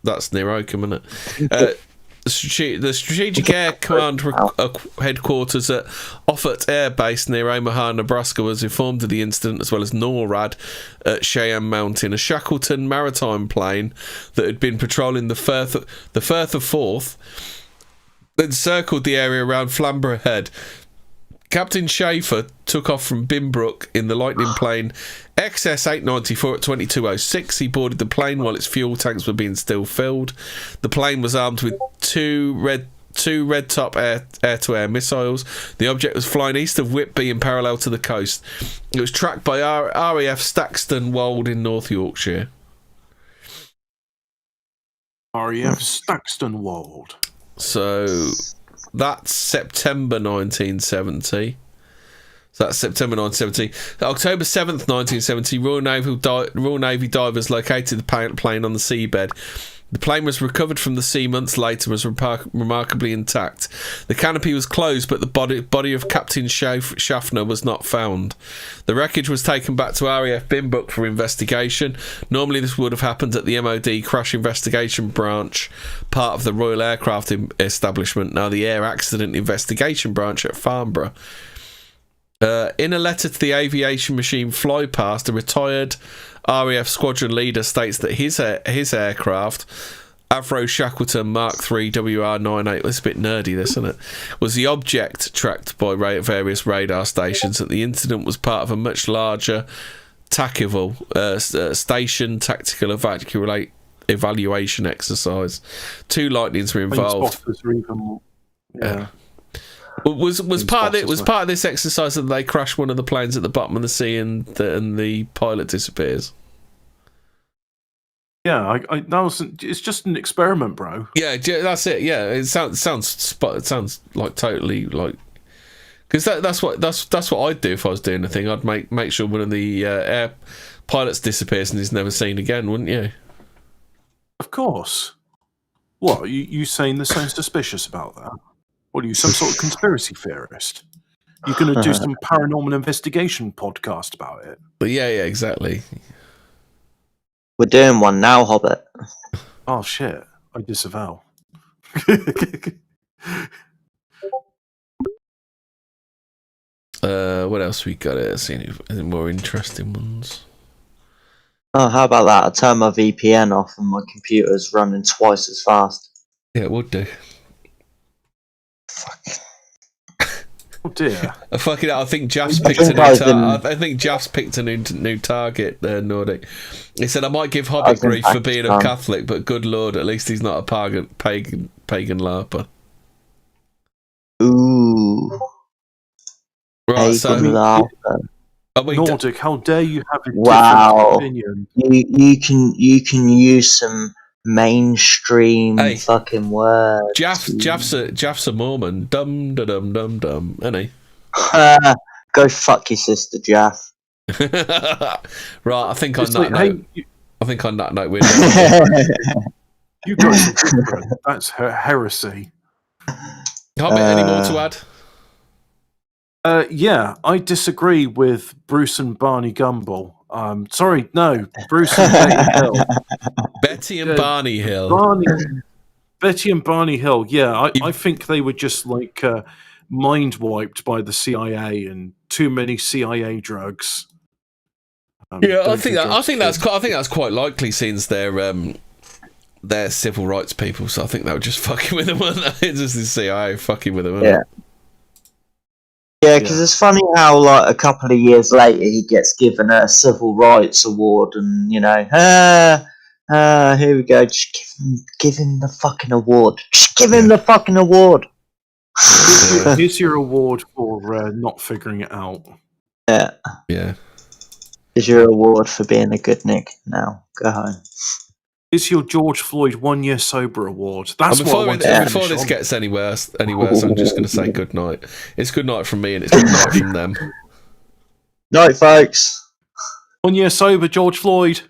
That's near Oakham, isn't it? The Strategic Air Command headquarters at Offutt Air Base near Omaha, Nebraska, was informed of the incident, as well as NORAD at Cheyenne Mountain. A Shackleton maritime plane that had been patrolling the Firth of Forth then circled the area around Flamborough Head. Captain Schafner took off from Binbrook in the Lightning plane XS-894 at 22:06. He boarded the plane while its fuel tanks were being still filled. The plane was armed with two red top air-to-air missiles. The object was flying east of Whitby and parallel to the coast. It was tracked by RAF Stakston Wold in North Yorkshire. RAF Stakston Wold. So that's September 1970. So that's September 1970. October 7th, 1970, Royal Navy divers located the plane on the seabed. The plane was recovered from the sea months later and was remarkably intact. The canopy was closed, but the body of Captain Schafner was not found. The wreckage was taken back to RAF Binbrook for investigation. Normally this would have happened at the MOD Crash Investigation Branch, part of the Royal Aircraft Establishment, now the Air Accident Investigation Branch at Farnborough. In a letter to the aviation machine Flypast, a retired RAF squadron leader states that his aircraft, Avro Shackleton Mark III WR-98, it's a bit nerdy this, isn't it, was the object tracked by various radar stations, that the incident was part of a much larger TACIVL station tactical evaluation exercise. 2 Lightnings were involved. Was part of this exercise that they crash one of the planes at the bottom of the sea and the pilot disappears? Yeah, it's just an experiment, bro. Yeah, that's it. Yeah, it sounds like totally like, because that's what I'd do if I was doing the thing. I'd make sure one of the air pilots disappears and is never seen again, wouldn't you? Of course. What, you saying there's something suspicious about that? What are you, some sort of conspiracy theorist? You're going to do some paranormal investigation podcast about it? But yeah, exactly. We're doing one now, Hobbit. Oh shit! I disavow. What else we got here? See any more interesting ones? Oh, how about that? I turn my VPN off and my computer's running twice as fast. Yeah, it would do. Fuck. Oh dear! I think Jaff's picked a new I think Jaff's picked a new target there, Nordic. He said, I might give Hobbit grief for being a Catholic, but good lord, at least he's not a pagan larper. Ooh. Right, so Nordic, how dare you have a different opinion? You can use some mainstream fucking words. Jaff's a Mormon. Dum da dum dum dum, isn't he? Go fuck your sister, Jaff. Right, I think on that note we're you guys are different. That's heresy. Hobbit, any more to add? Yeah, I disagree with Bruce and Barney Gumble. Sorry, no, Bruce and Betty Hill. Betty and Barney Hill. Betty and Barney Hill. Yeah, I think they were just like mind wiped by the CIA and too many CIA drugs. Yeah, I think that's quite likely, since they're civil rights people. So I think they were just fucking with them, weren't they? Just the CIA fucking with them. Yeah. Yeah, because it's funny how, like, a couple of years later, he gets given a civil rights award, and here we go. Just give him the fucking award. Just give him the fucking award. Here's your award for not figuring it out. Yeah. Yeah. Here's your award for being a good Nick. Now go home. Is your George Floyd 1 year sober award? That's before what I before this gets any worse, so I'm just going to say good night. It's good night from me, and it's good night from them. Night, folks. 1 year sober, George Floyd.